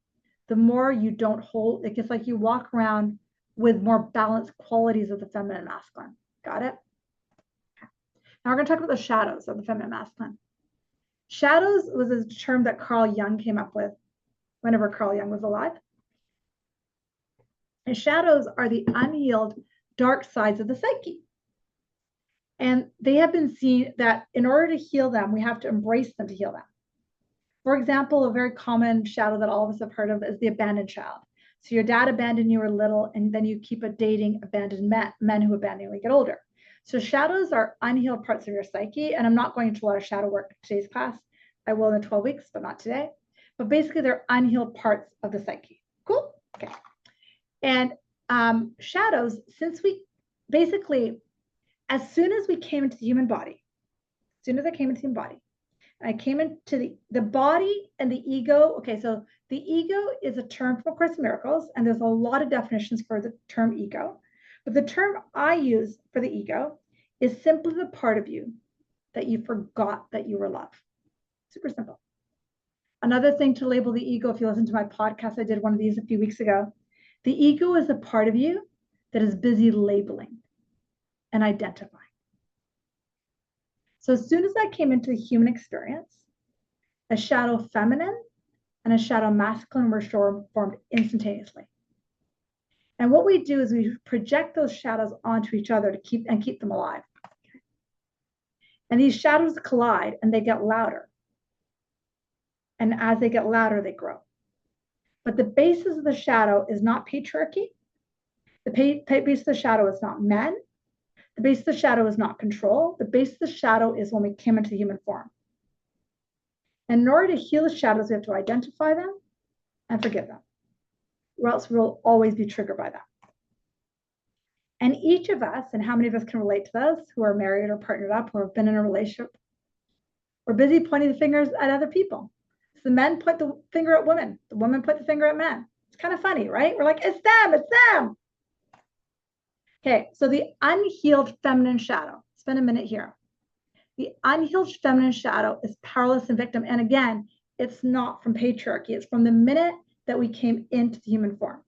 the more you don't hold, it's like you walk around with more balanced qualities of the feminine and masculine. Got it? Okay. Now we're going to talk about the shadows of the feminine and masculine. Shadows was a term that Carl Jung came up with whenever Carl Jung was alive. And shadows are the unhealed dark sides of the psyche. And they have been seen that in order to heal them, we have to embrace them to heal them. For example, a very common shadow that all of us have heard of is the abandoned child. So your dad abandoned you when you were little, and then you keep dating abandoned men who abandon you when you get older. So shadows are unhealed parts of your psyche, and I'm not going into a lot of shadow work in today's class. I will in the 12 weeks, but not today. But basically, they're unhealed parts of the psyche. Cool? Okay. And shadows, since we basically, as soon as we came into the human body, as soon as I came into the human body, I came into the body and the ego. Okay, so the ego is a term from A Course in Miracles, and there's a lot of definitions for the term ego. But the term I use for the ego is simply the part of you that you forgot that you were loved. Super simple. Another thing to label the ego, if you listen to my podcast, I did one of these a few weeks ago. The ego is a part of you that is busy labeling and identifying. So as soon as I came into the human experience, a shadow feminine and a shadow masculine were formed instantaneously. And what we do is we project those shadows onto each other to keep them alive. And these shadows collide and they get louder. And as they get louder, they grow. But the basis of the shadow is not patriarchy. The base of the shadow is not men. The base of the shadow is not control. The base of the shadow is when we came into the human form. And in order to heal the shadows, we have to identify them and forgive them, or else we'll always be triggered by them. And each of us, and how many of us can relate to this who are married or partnered up or have been in a relationship, we're busy pointing the fingers at other people. So the men point the finger at women, the women point the finger at men. It's kind of funny, right? We're like, it's them, it's them. Okay, so the unhealed feminine shadow, spend a minute here. The unhealed feminine shadow is powerless and victim. And again, it's not from patriarchy. It's from the minute that we came into the human form.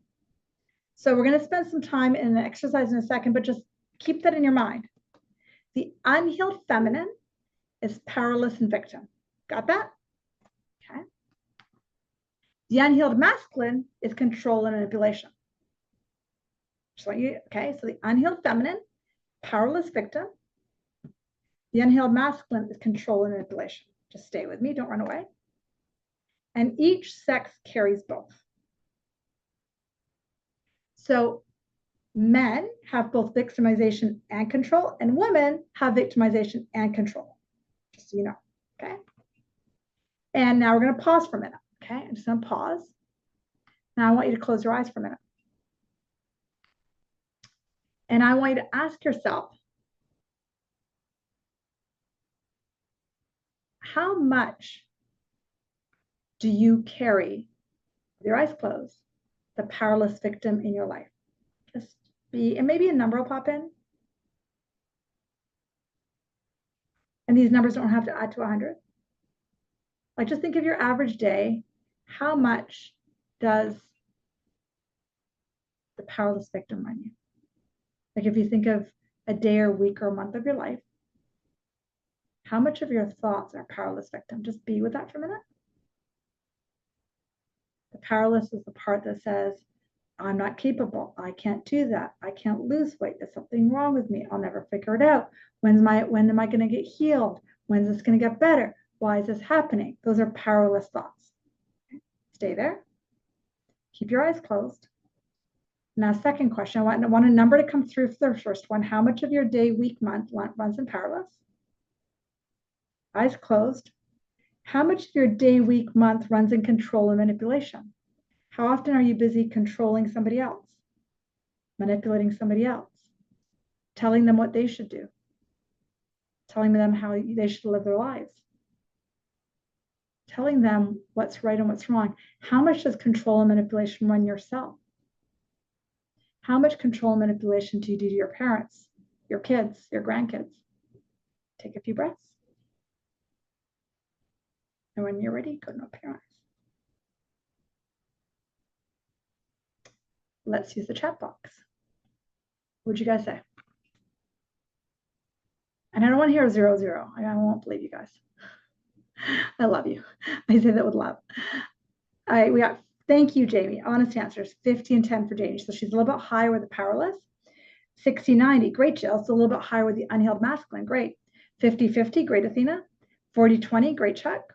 So we're going to spend some time in an exercise in a second, but just keep that in your mind. The unhealed feminine is powerless and victim. Got that? Okay. The unhealed masculine is control and manipulation. Just want you, okay, so the unhealed feminine, powerless victim. The unhealed masculine is control and manipulation. Just stay with me, don't run away. And each sex carries both. So men have both victimization and control, and women have victimization and control, just so you know, okay? And now we're going to pause for a minute, okay? I'm just going to pause. Now I want you to close your eyes for a minute. And I want you to ask yourself, how much do you carry, with your eyes closed, the powerless victim in your life? Just be, and maybe a number will pop in. And these numbers don't have to add to 100. Like, just think of your average day. How much does the powerless victim run you? Like, if you think of a day or week or a month of your life, how much of your thoughts are powerless victim? Just be with that for a minute. The powerless is the part that says, I'm not capable. I can't do that. I can't lose weight. There's something wrong with me. I'll never figure it out. When am I going to get healed? When's this going to get better? Why is this happening? Those are powerless thoughts. Okay. Stay there. Keep your eyes closed. Now, second question, I want a number to come through for the first one. How much of your day, week, month runs in powerless? Eyes closed. How much of your day, week, month runs in control and manipulation? How often are you busy controlling somebody else, manipulating somebody else, telling them what they should do, telling them how they should live their lives, telling them what's right and what's wrong? How much does control and manipulation run yourself? How much control and manipulation do you do to your parents, your kids, your grandkids? Take a few breaths. And when you're ready, go and open your eyes. Let's use the chat box. What'd you guys say? And I don't want to hear 0, 0. I won't believe you guys. I love you. I say that with love. We got, thank you, Jamie. Honest answers, 50 and 10 for Jamie. So she's a little bit higher with the powerless. 60, 90, great, Jill. So a little bit higher with the unhealed masculine, great. 50, 50, great, Athena. 40, 20, great, Chuck.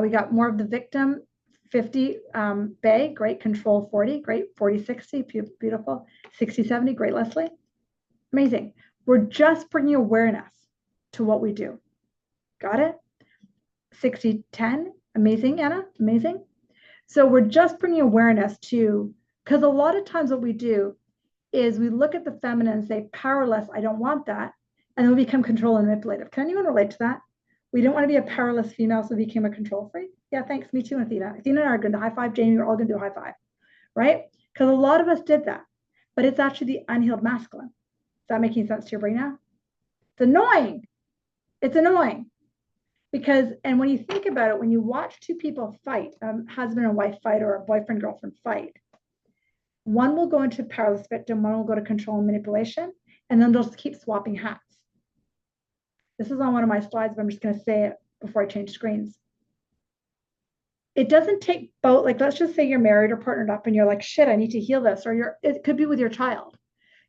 We got more of the victim, 50, Bay, great, control, 40, great. 40, 60, beautiful. 60, 70, great, Leslie. Amazing. We're just bringing awareness to what we do. Got it? 60, 10, amazing, Anna, amazing. So we're just bringing awareness to, because a lot of times what we do is we look at the feminine and say, powerless, I don't want that. And then we become control and manipulative. Can anyone relate to that? We don't want to be a powerless female, so we became a control freak. Yeah, thanks. Me too, Athena. Athena and I are going to high five. Jamie, we're all going to do a high five, right? Because a lot of us did that. But it's actually the unhealed masculine. Is that making sense to your brain now? It's annoying. It's annoying. Because, and when you think about it, when you watch two people fight, husband and wife fight, or a boyfriend, girlfriend fight, one will go into powerless victim, one will go to control and manipulation, and then they'll just keep swapping hats. This is on one of my slides, but I'm just going to say it before I change screens. It doesn't take both, like, let's just say you're married or partnered up and you're like, shit, I need to heal this. Or it could be with your child.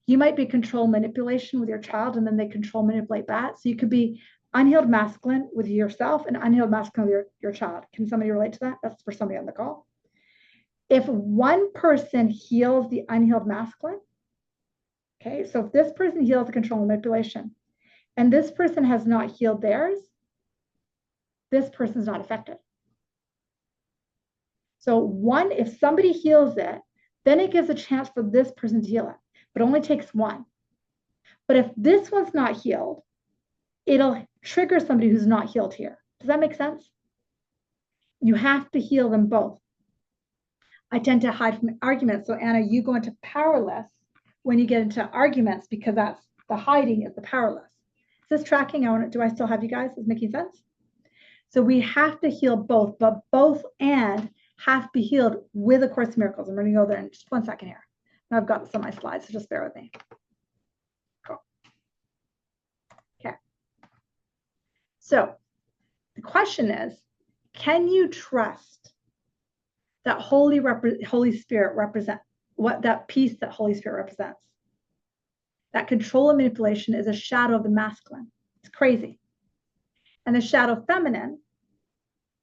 You might be control manipulation with your child, and then they control manipulate that. So you could be unhealed masculine with yourself and unhealed masculine with your child. Can somebody relate to that? That's for somebody on the call. If one person heals the unhealed masculine, okay, so if this person heals the control and manipulation, and this person has not healed theirs, this person's not affected. So one, if somebody heals it, then it gives a chance for this person to heal it, but it only takes one. But if this one's not healed, it'll trigger somebody who's not healed here. Does that make sense? You have to heal them both. I tend to hide from arguments. So Anna, you go into powerless when you get into arguments because that's the hiding is the powerless. Is this tracking? Do I still have you guys? Is it making sense? So we have to heal both, but both and have to be healed with A Course in Miracles. I'm going to go there in just 1 second here. I've got this on my slides, so just bear with me. Cool. Okay. So the question is, can you trust that Holy Spirit represents what that peace that Holy Spirit represents? That control and manipulation is a shadow of the masculine. It's crazy. And the shadow feminine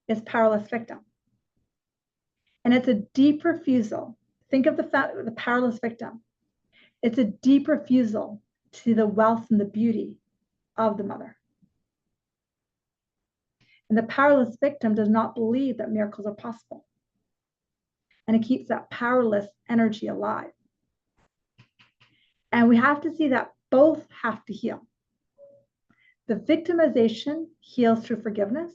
is powerless victim. And it's a deep refusal. Think of the powerless victim. It's a deep refusal to the wealth and the beauty of the mother. And the powerless victim does not believe that miracles are possible. And it keeps that powerless energy alive. And we have to see that both have to heal. The victimization heals through forgiveness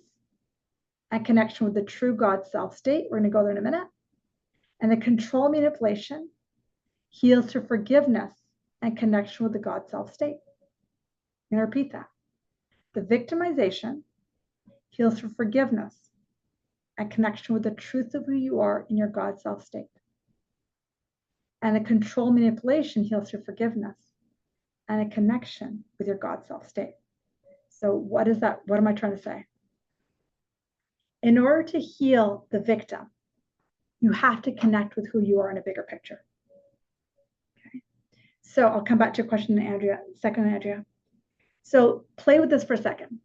and connection with the true God self state. We're going to go there in a minute. And the control manipulation heals through forgiveness and connection with the God self state. I'm going to repeat that. The victimization heals through forgiveness and connection with the truth of who you are in your God self state. And the control manipulation heals through forgiveness and a connection with your God self state. So what is that? What am I trying to say? In order to heal the victim, you have to connect with who you are in a bigger picture. Okay. So I'll come back to your question, Andrea. So play with this for a second.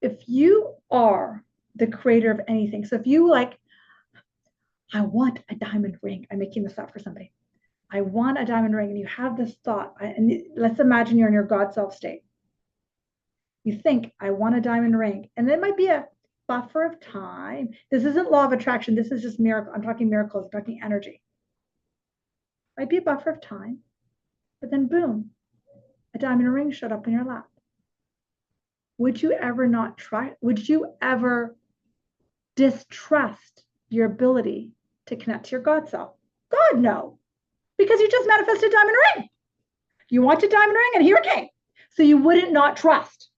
If you are the creator of anything, so if you I want a diamond ring. I'm making this up for somebody. I want a diamond ring, and you have this thought, and let's imagine you're in your God self state. You think, I want a diamond ring, and there might be a buffer of time. This isn't law of attraction. This is just miracle. I'm talking miracles. I'm talking energy. Might be a buffer of time, but then boom, a diamond ring showed up in your lap. Would you ever not try? Would you ever distrust your ability to connect to your God self? God, no, because you just manifested a diamond ring. You want a diamond ring, and here it came. So you wouldn't not trust.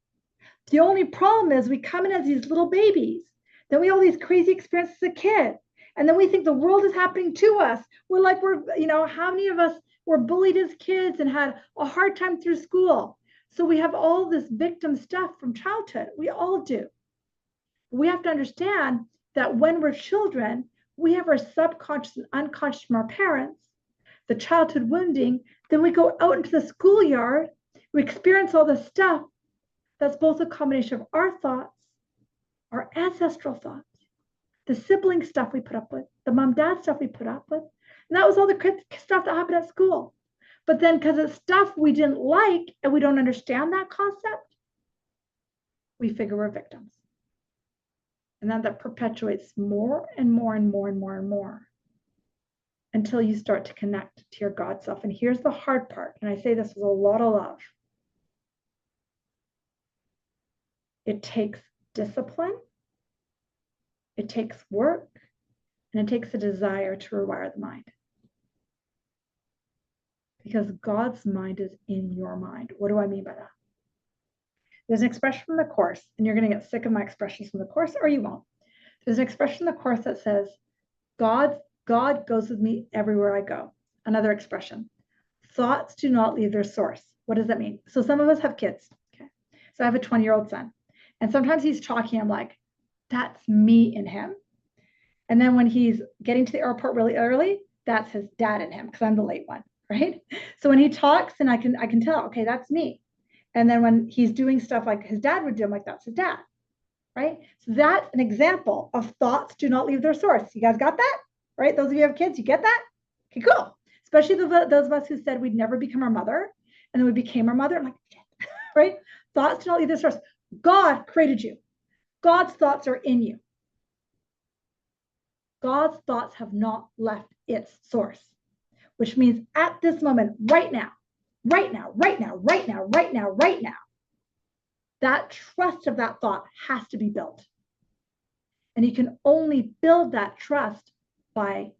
The only problem is we come in as these little babies. Then we have all these crazy experiences as a kid. And then we think the world is happening to us. We're how many of us were bullied as kids and had a hard time through school? So we have all this victim stuff from childhood. We all do. We have to understand that when we're children, we have our subconscious and unconscious from our parents, the childhood wounding. Then we go out into the schoolyard. We experience all this stuff. That's both a combination of our thoughts, our ancestral thoughts, the sibling stuff we put up with, the mom-dad stuff we put up with. And that was all the stuff that happened at school. But then because it's stuff we didn't like and we don't understand that concept, we figure we're victims. And then that perpetuates more and more and more and more and more until you start to connect to your God self. And here's the hard part. And I say this with a lot of love. It takes discipline, it takes work, and it takes a desire to rewire the mind. Because God's mind is in your mind. What do I mean by that? There's an expression from the Course, and you're going to get sick of my expressions from the Course, or you won't. There's an expression in the Course that says, God goes with me everywhere I go. Another expression, thoughts do not leave their source. What does that mean? So some of us have kids. Okay. So I have a 20-year-old son. And sometimes he's talking, I'm like, that's me in him. And then when he's getting to the airport really early, that's his dad in him because I'm the late one, right? So when he talks, and I can tell, okay, that's me. And then when he's doing stuff like his dad would do, I'm like, that's his dad, right? So that's an example of thoughts do not leave their source. You guys got that? Right? Those of you who have kids, you get that? Okay, cool. Especially those of us who said we'd never become our mother, and then we became our mother. I'm like, shit, right? Thoughts do not leave their source. God created you. God's thoughts are in you. God's thoughts have not left its source, which means at this moment, right now, that trust of that thought has to be built. And you can only build that trust by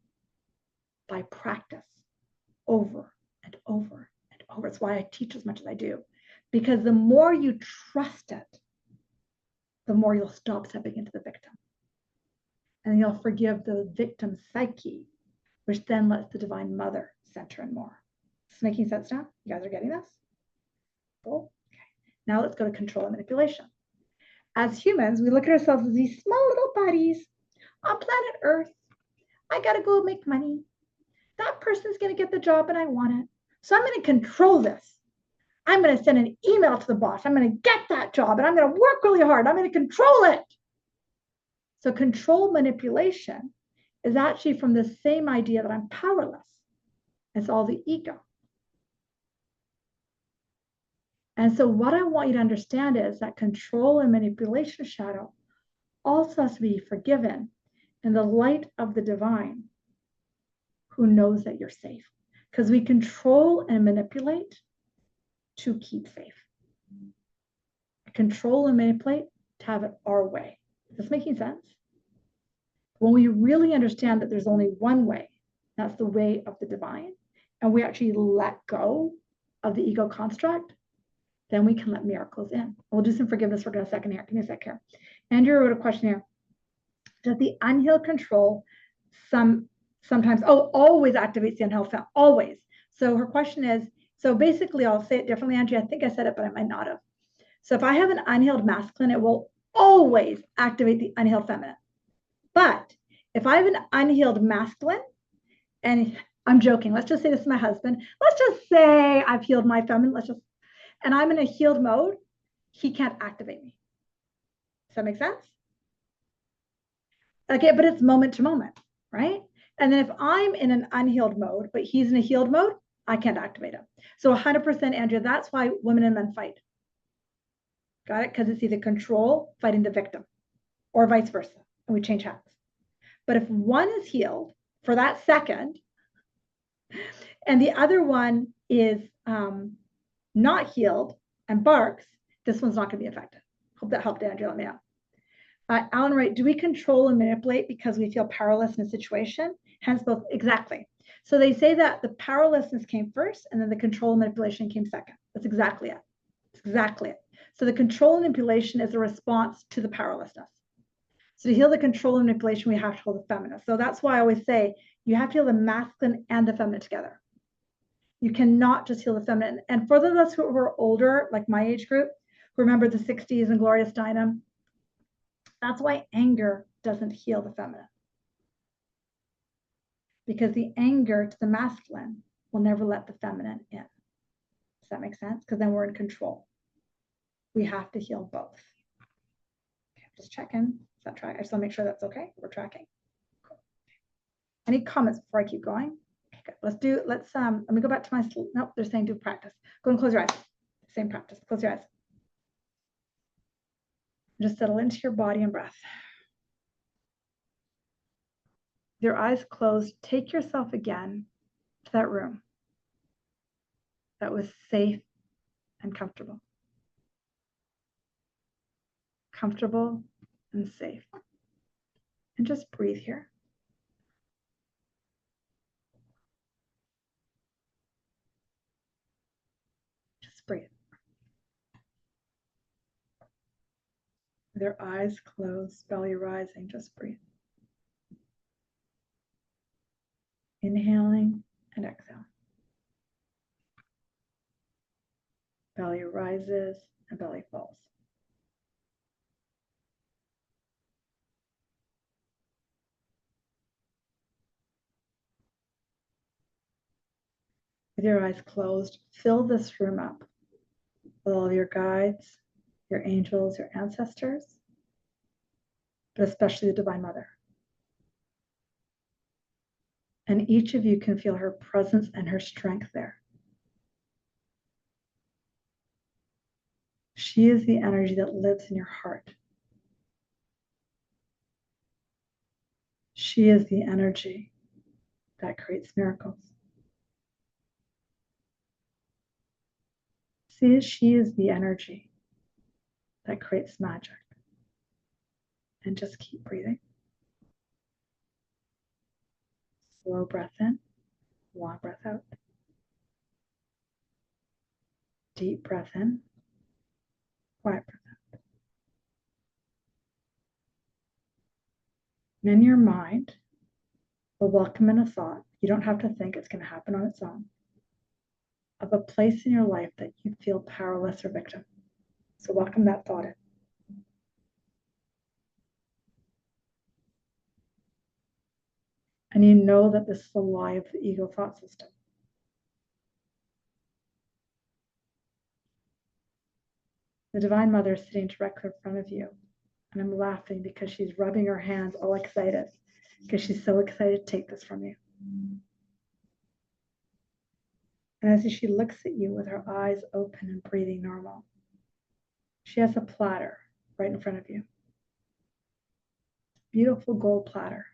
practice over and over and over. It's why I teach as much as I do, because the more you trust it, the more you'll stop stepping into the victim. And you'll forgive the victim psyche, which then lets the Divine Mother center in more. Is this making sense now? You guys are getting this? Cool. Okay. Now let's go to control and manipulation. As humans, we look at ourselves as these small little bodies on planet Earth. I got to go make money. That person's going to get the job and I want it. So I'm going to control this. I'm going to send an email to the boss. I'm going to get that job and I'm going to work really hard. I'm going to control it. So control manipulation is actually from the same idea that I'm powerless. It's all the ego. And so what I want you to understand is that control and manipulation shadow also has to be forgiven in the light of the divine who knows that you're safe. Because we control and manipulate to keep safe. Control and manipulate to have it our way. Is this making sense? When we really understand that there's only one way, that's the way of the divine, and we actually let go of the ego construct, then we can let miracles in. We'll do some forgiveness work in a second here. Give me a sec here. Andrew wrote a question here. Does the unhealed control sometimes, always activates the unhealed family? Always. So her question is, so basically I'll say it differently, Andrew. I think I said it, but I might not have. So if I have an unhealed masculine, it will always activate the unhealed feminine. But if I have an unhealed masculine, and I'm joking, let's just say this is my husband. Let's just say I've healed my feminine. And I'm in a healed mode, he can't activate me. Does that make sense? Okay, but it's moment to moment, right? And then if I'm in an unhealed mode, but he's in a healed mode, I can't activate him. So 100%, Andrea, that's why women and men fight. Got it? Because it's either control fighting the victim or vice versa. And we change hats. But if one is healed for that second, and the other one is not healed and barks, this one's not going to be effective. Hope that helped, Andrea. Let me know. Alan Wright, do we control and manipulate because we feel powerless in a situation? Hence both, exactly. So they say that the powerlessness came first and then the control and manipulation came second. That's exactly it. That's exactly it. So the control and manipulation is a response to the powerlessness. So to heal the control and manipulation, we have to heal the feminine. So that's why I always say you have to heal the masculine and the feminine together. You cannot just heal the feminine. And for those of us who are older, like my age group, who remember the 60s and Gloria Steinem, that's why anger doesn't heal the feminine. Because the anger to the masculine will never let the feminine in. Does that make sense? Because then we're in control. We have to heal both. Okay, just checking. Is that track? I just want to make sure that's okay. We're tracking. Cool. Any comments before I keep going? Okay, good. Let me go back to my, nope, they're saying do practice. Go and close your eyes. Same practice. Close your eyes. Just settle into your body and breath. Your eyes closed, take yourself again to that room that was safe and comfortable. Comfortable and safe. And just breathe here. Just breathe. With your eyes closed, belly rising, just breathe. Inhaling and exhaling. Belly rises and belly falls. With your eyes closed, fill this room up with all your guides, your angels, your ancestors, but especially the Divine Mother. And each of you can feel her presence and her strength there. She is the energy that lives in your heart. She is the energy that creates miracles. See, she is the energy that creates magic. And just keep breathing. Slow breath in, long breath out. Deep breath in, quiet breath out. And in your mind, we'll welcome in a thought. You don't have to think, it's going to happen on its own. Of a place in your life that you feel powerless or victim. So welcome that thought in. And you know that this is the lie of the ego thought system. The Divine Mother is sitting directly in front of you. And I'm laughing because she's rubbing her hands all excited because she's so excited to take this from you. And as she looks at you with her eyes open and breathing normal, she has a platter right in front of you. Beautiful gold platter.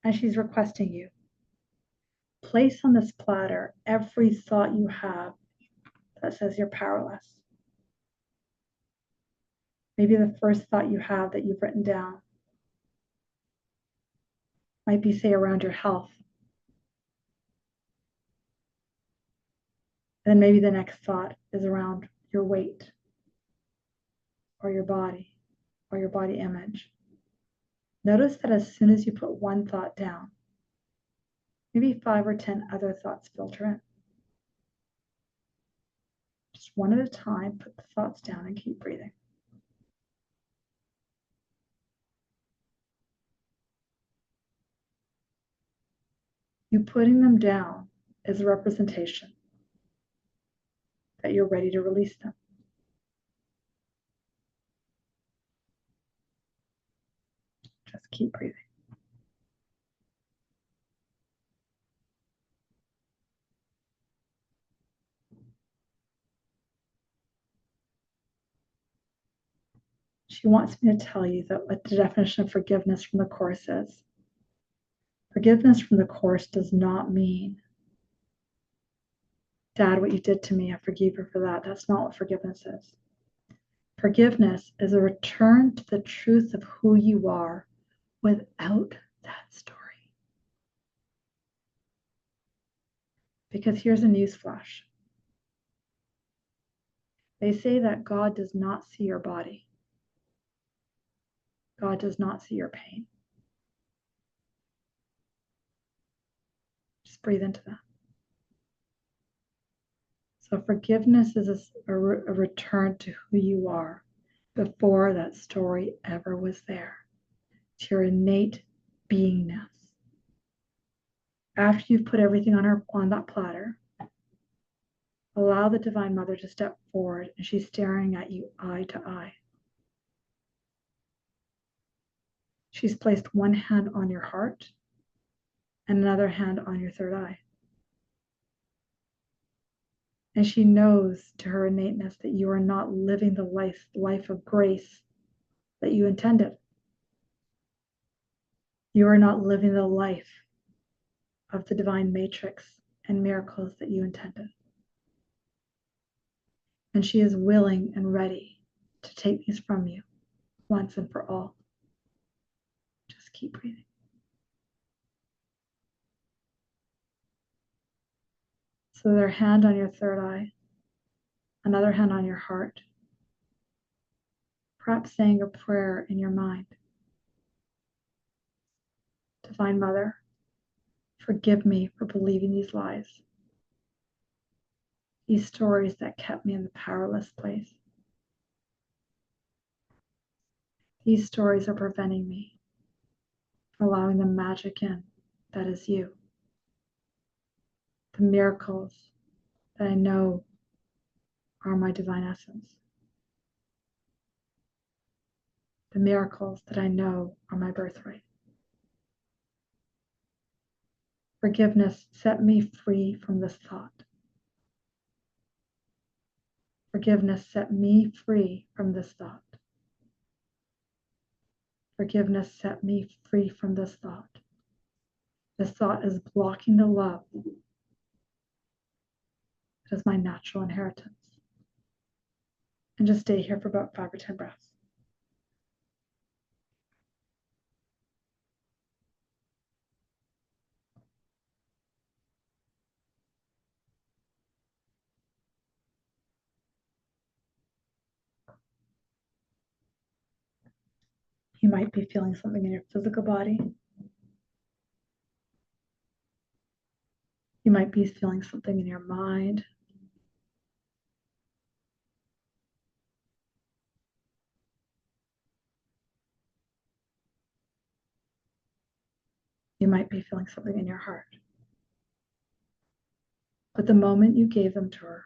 And she's requesting you, place on this platter every thought you have that says you're powerless. Maybe the first thought you have that you've written down might be, say, around your health. And then maybe the next thought is around your weight or your body image. Notice that as soon as you put one thought down, maybe 5 or 10 other thoughts filter in. Just one at a time, put the thoughts down and keep breathing. You putting them down is a representation that you're ready to release them. Just keep breathing. She wants me to tell you that what the definition of forgiveness from the Course is. Forgiveness from the Course does not mean, Dad, what you did to me, I forgive you for that. That's not what forgiveness is. Forgiveness is a return to the truth of who you are without that story. Because here's a newsflash. They say that God does not see your body. God does not see your pain. Just breathe into that. So forgiveness is a return to who you are before that story ever was there, to your innate beingness. After you've put everything on that platter, allow the Divine Mother to step forward, and she's staring at you eye to eye. She's placed one hand on your heart and another hand on your third eye. And she knows to her innateness that you are not living the life of grace that you intended. You are not living the life of the divine matrix and miracles that you intended. And she is willing and ready to take these from you once and for all. Just keep breathing. So their hand on your third eye, another hand on your heart, perhaps saying a prayer in your mind. Divine Mother, forgive me for believing these lies, these stories that kept me in the powerless place. These stories are preventing me from allowing the magic in that is you. The miracles that I know are my divine essence. The miracles that I know are my birthright. Forgiveness set me free from this thought. Forgiveness set me free from this thought. Forgiveness set me free from this thought. This thought is blocking the love that is my natural inheritance. And just stay here for about 5 or 10 breaths. You might be feeling something in your physical body. You might be feeling something in your mind. You might be feeling something in your heart. But the moment you gave them to her,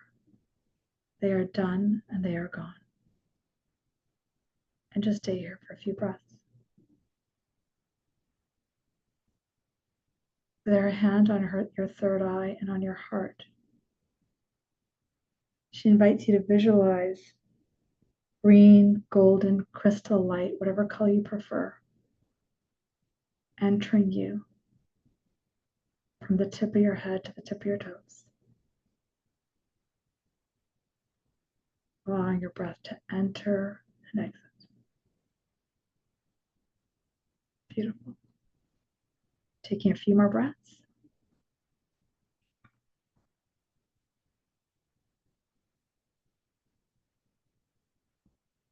they are done and they are gone. And just stay here for a few breaths. With her hand on your third eye and on your heart, she invites you to visualize green, golden, crystal light, whatever color you prefer, entering you from the tip of your head to the tip of your toes. Allowing your breath to enter and exit. Beautiful. Taking a few more breaths.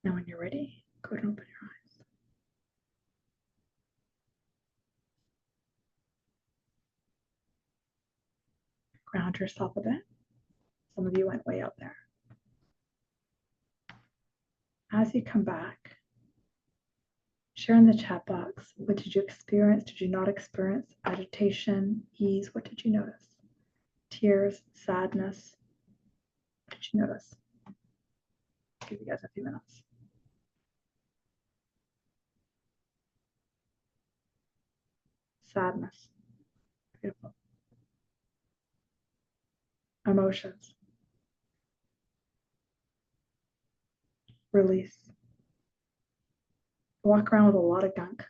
Now when you're ready, go ahead and open your eyes. Ground yourself a bit. Some of you went way out there. As you come back, share in the chat box. What did you experience? Did you not experience? Agitation, ease? What did you notice? Tears, sadness? What did you notice? I'll give you guys a few minutes. Sadness. Beautiful. Emotions. Release. Walk around with a lot of gunk.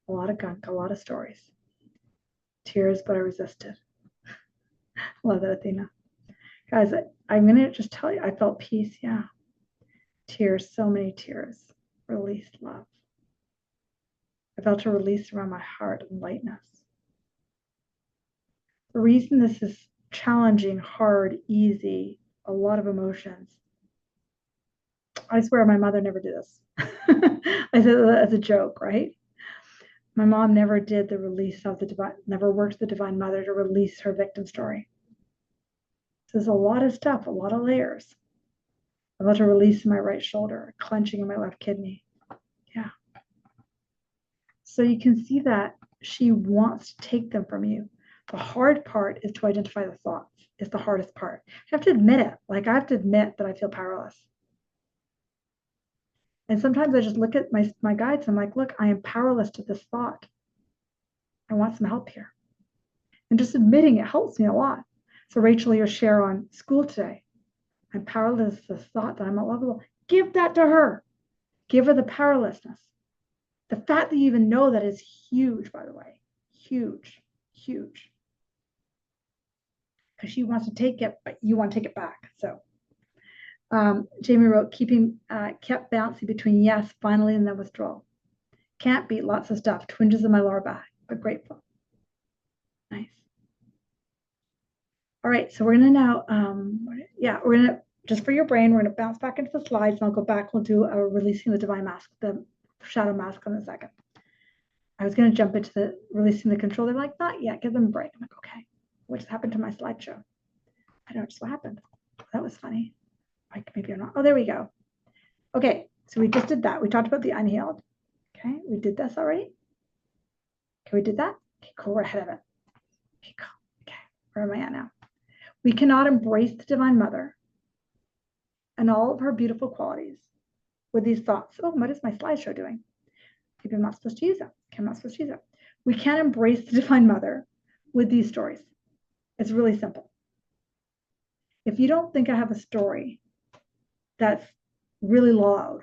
A lot of gunk, a lot of stories. Tears, but I resisted. Love that, Athena. Guys, I'm going to just tell you, I felt peace, yeah. Tears, so many tears. Released love. I felt a release around my heart and lightness. The reason this is challenging, hard, easy, a lot of emotions, I swear my mother never did this. I said that as a joke, right? My mom never did the release of the divine, never worked the Divine Mother to release her victim story. So there's a lot of stuff, a lot of layers. I felt a release in my right shoulder, a clenching in my left kidney. Yeah. So you can see that she wants to take them from you. The hard part is to identify the thoughts. It's the hardest part. I have to admit it. Like I have to admit that I feel powerless. And sometimes I just look at my guides and I'm like, look, I am powerless to this thought. I want some help here. And just admitting it helps me a lot. So Rachel, your share on school today. I'm powerless to this thought that I'm not lovable. Give that to her. Give her the powerlessness. The fact that you even know that is huge, by the way. Huge, huge. Because she wants to take it, but you want to take it back. So Jamie wrote, kept bouncing between yes, finally, and then withdrawal. Can't beat lots of stuff. Twinges in my lower back, but grateful. Nice. All right, so we're going to now, we're going to, just for your brain, we're going to bounce back into the slides, and I'll go back. We'll do a releasing the divine mask, the shadow mask in a second. I was going to jump into the releasing the control. They're like, not yet, give them a break. I'm like, okay, what just happened to my slideshow? I don't know just what happened. That was funny. Like maybe I'm not. Oh, there we go. Okay, so we just did that. We talked about the unhealed. Okay, we did this already. Okay, we did that. Okay, cool, we're ahead of it. Okay, cool. Okay, where am I at now? We cannot embrace the Divine Mother and all of her beautiful qualities with these thoughts. Oh, what is my slideshow doing? Maybe I'm not supposed to use it. Okay, I'm not supposed to use it. We can embrace the Divine Mother with these stories. It's really simple. If you don't think I have a story that's really loud,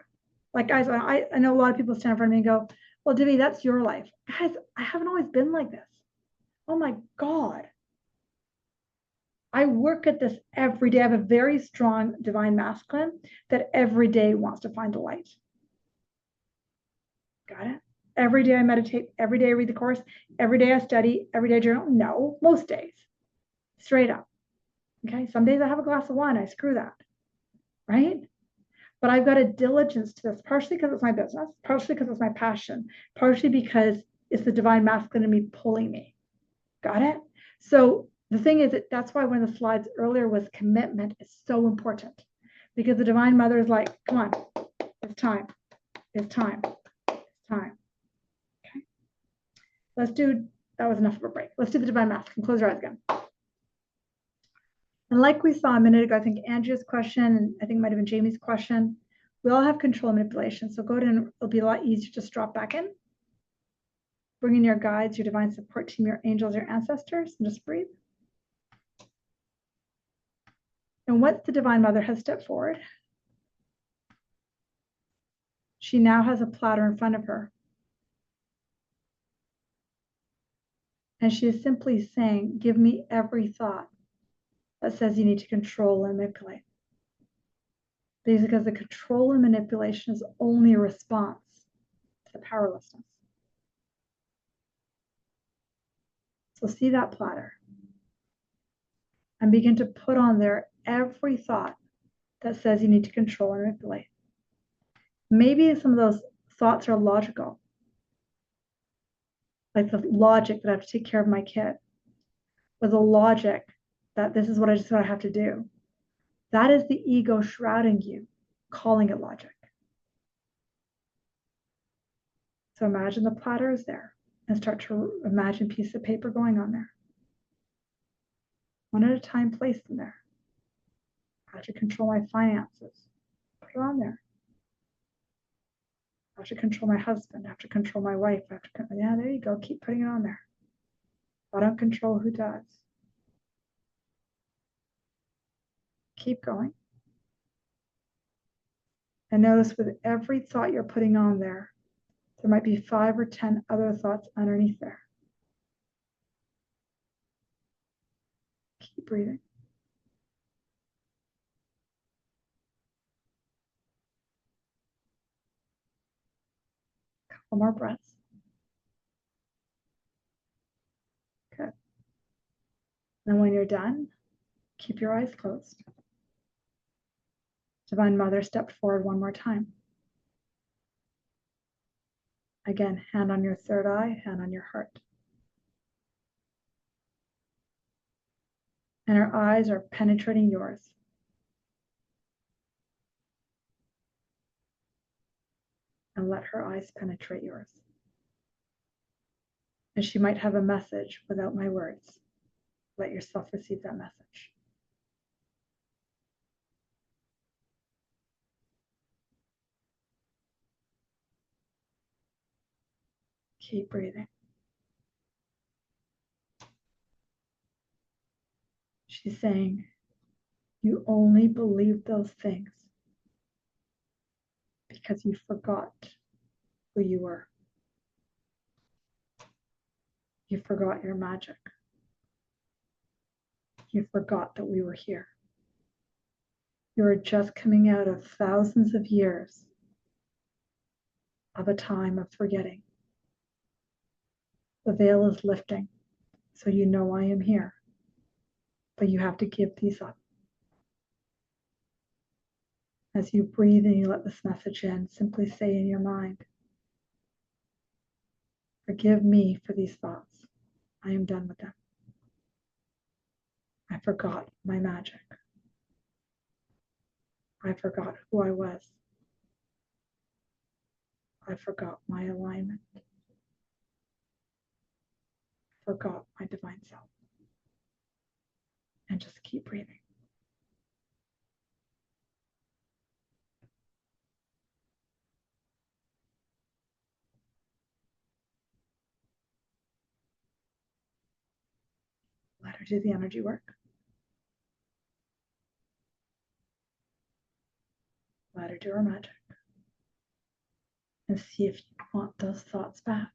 like guys, I know a lot of people stand in front of me and go, well, Divi, that's your life. Guys, I haven't always been like this. Oh my God. I work at this every day. I have a very strong divine masculine that every day wants to find the light. Got it? Every day I meditate, every day I read the course, every day I study, every day I journal. No, most days. Straight up. Okay. Some days I have a glass of wine. I screw that. Right? But I've got a diligence to this, partially because it's my business, partially because it's my passion, partially because it's the divine masculine in me pulling me. Got it? So the thing is that that's why one of the slides earlier was commitment is so important, because the Divine Mother is like, come on, it's time. It's time. It's time. Okay. Let's do, that was enough of a break. Let's do the Divine Masculine. Close your eyes again. And like we saw a minute ago, I think Andrea's question, and I think it might have been Jamie's question, we all have control and manipulation. So go ahead and it'll be a lot easier to just drop back in. Bring in your guides, your divine support team, your angels, your ancestors, and just breathe. And once the Divine Mother has stepped forward, she now has a platter in front of her. And she is simply saying, give me every thought that says you need to control and manipulate. Because the control and manipulation is only a response to the powerlessness. So see that platter and begin to put on there every thought that says you need to control and manipulate. Maybe some of those thoughts are logical, like the logic that I have to take care of my kid, or the logic that this is what I just what I have to do. That is the ego shrouding you, calling it logic. So imagine the platter is there and start to imagine a piece of paper going on there. One at a time, place them there. How to control my finances. Put it on there. I have to control my husband. I have to control my wife. I have to, yeah, there you go. Keep putting it on there. If I don't control, who does? Keep going. And notice with every thought you're putting on there, there might be 5 or 10 other thoughts underneath there. Keep breathing. Couple more breaths. Good. And when you're done, keep your eyes closed. Divine Mother stepped forward one more time. Again, hand on your third eye, hand on your heart. And her eyes are penetrating yours. And let her eyes penetrate yours. And she might have a message without my words. Let yourself receive that message. Keep breathing. She's saying, you only believe those things because you forgot who you were. You forgot your magic. You forgot that we were here. You are just coming out of thousands of years of a time of forgetting. The veil is lifting, so you know I am here. But you have to give these up. As you breathe and you let this message in, simply say in your mind, forgive me for these thoughts. I am done with them. I forgot my magic. I forgot who I was. I forgot my alignment. I forgot my divine self. And just keep breathing. her do the energy work. Let her do her magic. And see if you want those thoughts back.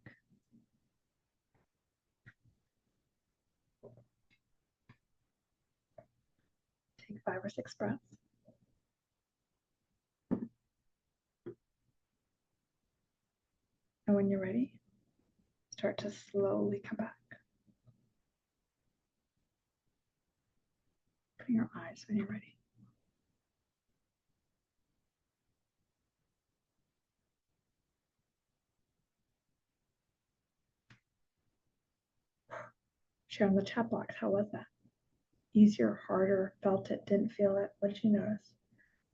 Take 5 or 6 breaths. And when you're ready, start to slowly come back. Open your eyes when you're ready. Share in the chat box. How was that? Easier, harder, felt it, didn't feel it? What did you notice?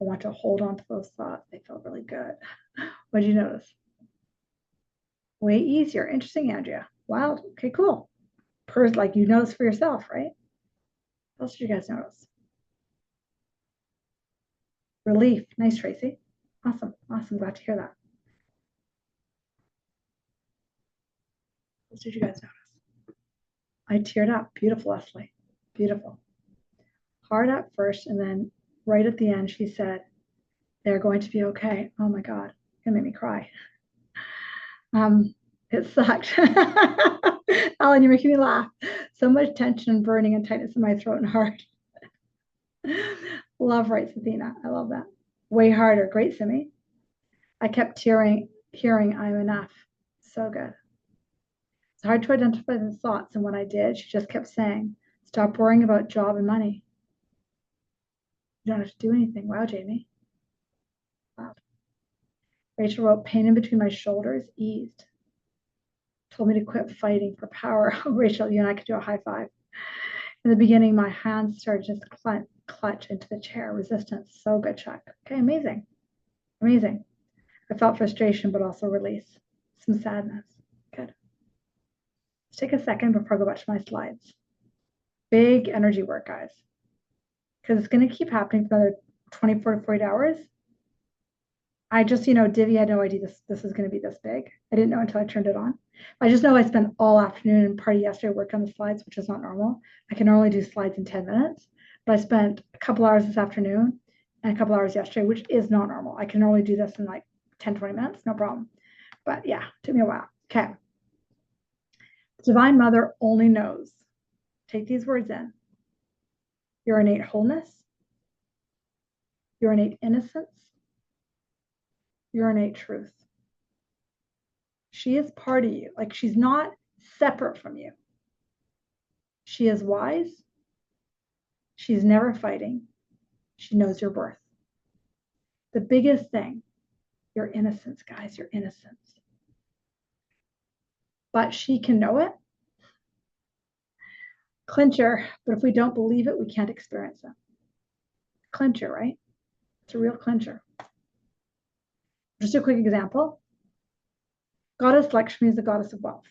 I want to hold on to those thoughts. They felt really good. What did you notice? Way easier. Interesting, Andrea. Wow. Okay, cool. Like you notice for yourself, right? What else did you guys notice? Relief. Nice, Tracy. Awesome. Awesome. Glad to hear that. What else did you guys notice? I teared up. Beautiful, Leslie. Beautiful. Hard at first, and then right at the end, she said, they're going to be okay. Oh my God. It made me cry. It sucked. Alan, you're making me laugh. So much tension and burning and tightness in my throat and heart. Love, writes Athena. I love that. Way harder. Great, Simi. I kept hearing I'm enough. So good. It's hard to identify the thoughts, and when I did, she just kept saying, stop worrying about job and money. You don't have to do anything. Wow, Jamie. Wow. Rachel wrote, pain in between my shoulders eased. Told me to quit fighting for power. Rachel, you and I could do a high five. In the beginning, my hands started to clutch into the chair. Resistance. So good, Chuck. Okay, amazing. Amazing. I felt frustration, but also release. Some sadness. Good. Let's take a second before I go back to my slides. Big energy work, guys. Because it's going to keep happening for another 24 to 48 hours. I just, Divi had no idea this was going to be this big. I didn't know until I turned it on. I just know I spent all afternoon and part of yesterday working on the slides, which is not normal. I can normally do slides in 10 minutes, but I spent a couple hours this afternoon and a couple hours yesterday, which is not normal. I can normally do this in like 10, 20 minutes, no problem. But yeah, took me a while. Okay. Divine Mother only knows. Take these words in. Your innate wholeness, your innate innocence, your innate truth. She is part of you. Like she's not separate from you. She is wise. She's never fighting. She knows your worth. The biggest thing, your innocence, guys, your innocence. But she can know it. Clincher, but if we don't believe it, we can't experience it. Clincher, right? It's a real clincher. Just a quick example. Goddess Lakshmi is the goddess of wealth.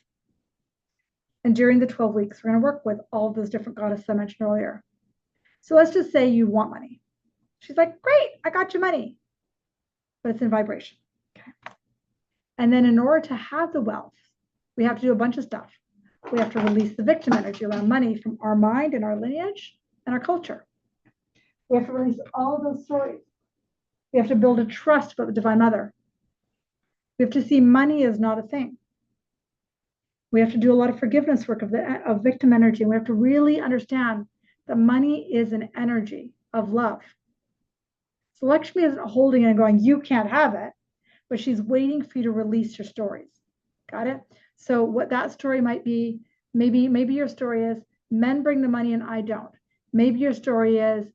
And during the 12 weeks, we're going to work with all of those different goddesses I mentioned earlier. So let's just say you want money. She's like, great, I got you money. But it's in vibration. Okay. And then in order to have the wealth, we have to do a bunch of stuff. We have to release the victim energy around money from our mind and our lineage and our culture. We have to release all of those stories. We have to build a trust about the Divine Mother. We have to see money as not a thing. We have to do a lot of forgiveness work of victim energy. And we have to really understand that money is an energy of love. So Lakshmi isn't holding it and going, you can't have it, but she's waiting for you to release your stories. Got it? So what that story might be, maybe your story is men bring the money and I don't. Maybe your story is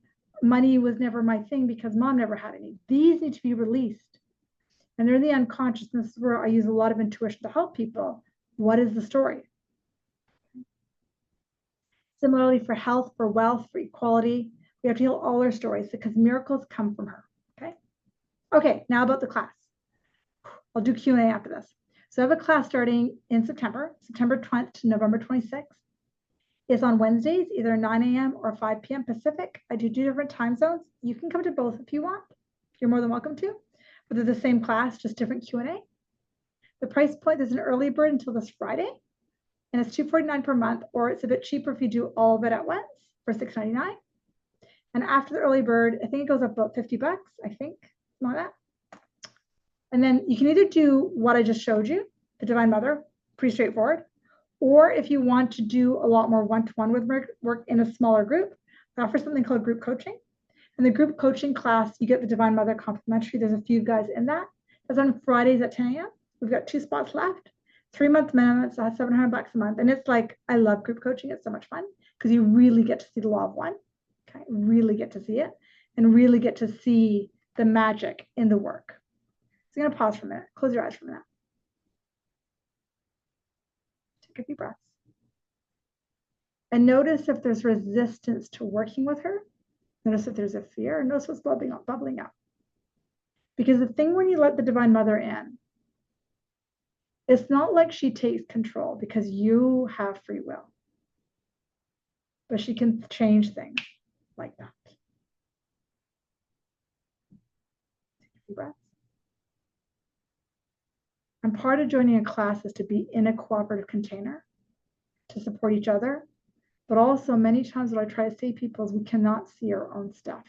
money was never my thing because mom never had any. These need to be released. And they're in the unconscious. This is where I use a lot of intuition to help people. What is the story? Similarly, for health, for wealth, for equality, we have to heal all our stories because miracles come from her. Okay. Okay. Now about the class. I'll do Q&A after this. So I have a class starting in September 20th to November 26th. It's on Wednesdays, either 9 a.m. or 5 p.m. Pacific. I do 2 different time zones. You can come to both if you want. You're more than welcome to. But they're the same class, just different Q&A. The price point, there's an early bird until this Friday. and it's $249 per month, or it's a bit cheaper if you do all of it at once for $699. And after the early bird, I think it goes up about $50, I think, something like that. And then you can either do what I just showed you, the Divine Mother, pretty straightforward, or if you want to do a lot more one-to-one with work in a smaller group, I offer something called group coaching. In the group coaching class, you get the Divine Mother complimentary. There's a few guys in that. That's on Fridays at 10 a.m. We've got 2 spots left. 3-month minimum, it's $700 a month. And it's like, I love group coaching. It's so much fun because you really get to see the law of one. Okay, really get to see it and really get to see the magic in the work. So I'm going to pause for a minute. Close your eyes for a minute. Take a few breaths. And notice if there's resistance to working with her. Notice if there's a fear. Notice what's bubbling up. Because the thing when you let the Divine Mother in, it's not like she takes control because you have free will. But she can change things like that. Take a few breaths. And part of joining a class is to be in a cooperative container to support each other. But also many times what I try to say to people is we cannot see our own stuff.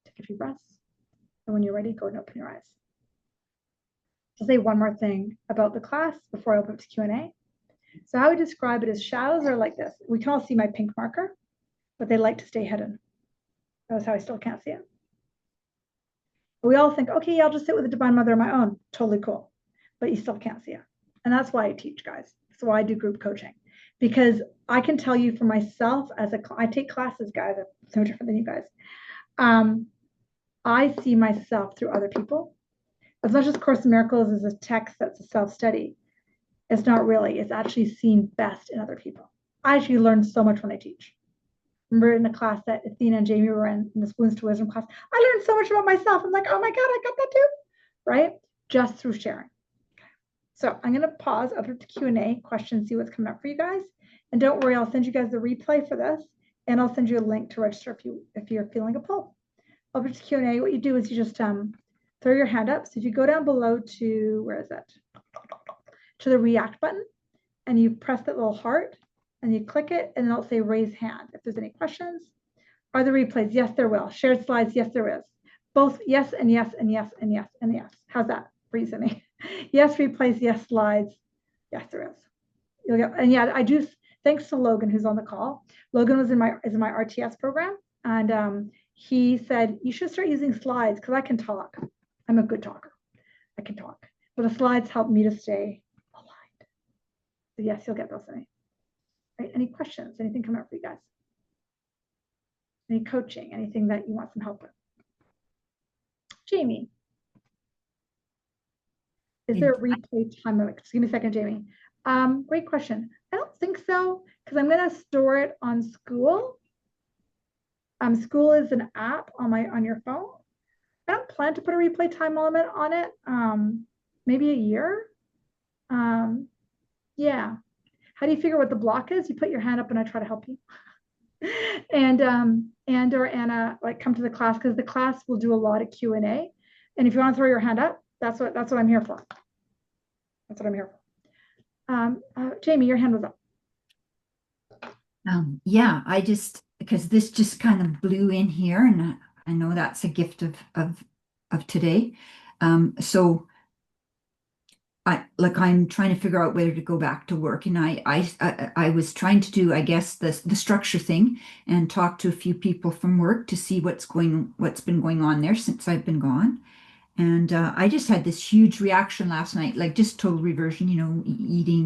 Take a few breaths. And when you're ready, go and open your eyes. I'll say one more thing about the class before I open up to Q&A. So how I describe it is shadows are like this. We can all see my pink marker, but they like to stay hidden. That's how I still can't see it. We all think, okay, I'll just sit with the Divine Mother on my own. Totally cool. But you still can't see it. And that's why I teach, guys. That's why I do group coaching. Because I can tell you for myself, I take classes, guys. I'm so different than you guys. I see myself through other people. As much as Course in Miracles is a text that's a self-study, it's not really. It's actually seen best in other people. I actually learn so much when I teach. Remember in the class that Athena and Jamie were in this Wounds to Wisdom class, I learned so much about myself. I'm like, oh my God, I got that too, right? Just through sharing. So I'm going to pause, open up to Q&A, questions, see what's coming up for you guys. And don't worry, I'll send you guys the replay for this, and I'll send you a link to register if you're feeling a pull. Open to Q&A, what you do is you just throw your hand up. So if you go down below to, where is it? To the react button, and you press that little heart, and you click it, and it'll say raise hand. If there's any questions, are there replays? Yes, there will. Shared slides? Yes, there is. Both yes and yes and yes and yes and yes. How's that for you, Simi? Yes, replays, yes, slides. Yes, there is. You'll get, and yeah, I do. Thanks to Logan, who's on the call. Logan was in my RTS program, and he said you should start using slides because I can talk. I'm a good talker. I can talk, but the slides help me to stay aligned. So yes, you'll get those. Right? Any questions? Anything coming up for you guys? Any coaching? Anything that you want some help with? Jamie, is there a replay time limit? Just give me a second, Jamie. Great question. I don't think so because I'm going to store it on School. School is an app on your phone. I don't plan to put a replay time limit on it. Maybe a year. Yeah. How do you figure what the block is? You put your hand up and I try to help you. and or Anna, like come to the class because the class will do a lot of Q&A. And if you want to throw your hand up, that's what I'm here for. That's what I'm here for. Jamie, your hand was up. Yeah, because this just kind of blew in here, and I know that's a gift of today. So I'm trying to figure out whether to go back to work, and I was trying to do, I guess, the structure thing and talk to a few people from work to see what's been going on there since I've been gone. And I just had this huge reaction last night, like just total reversion,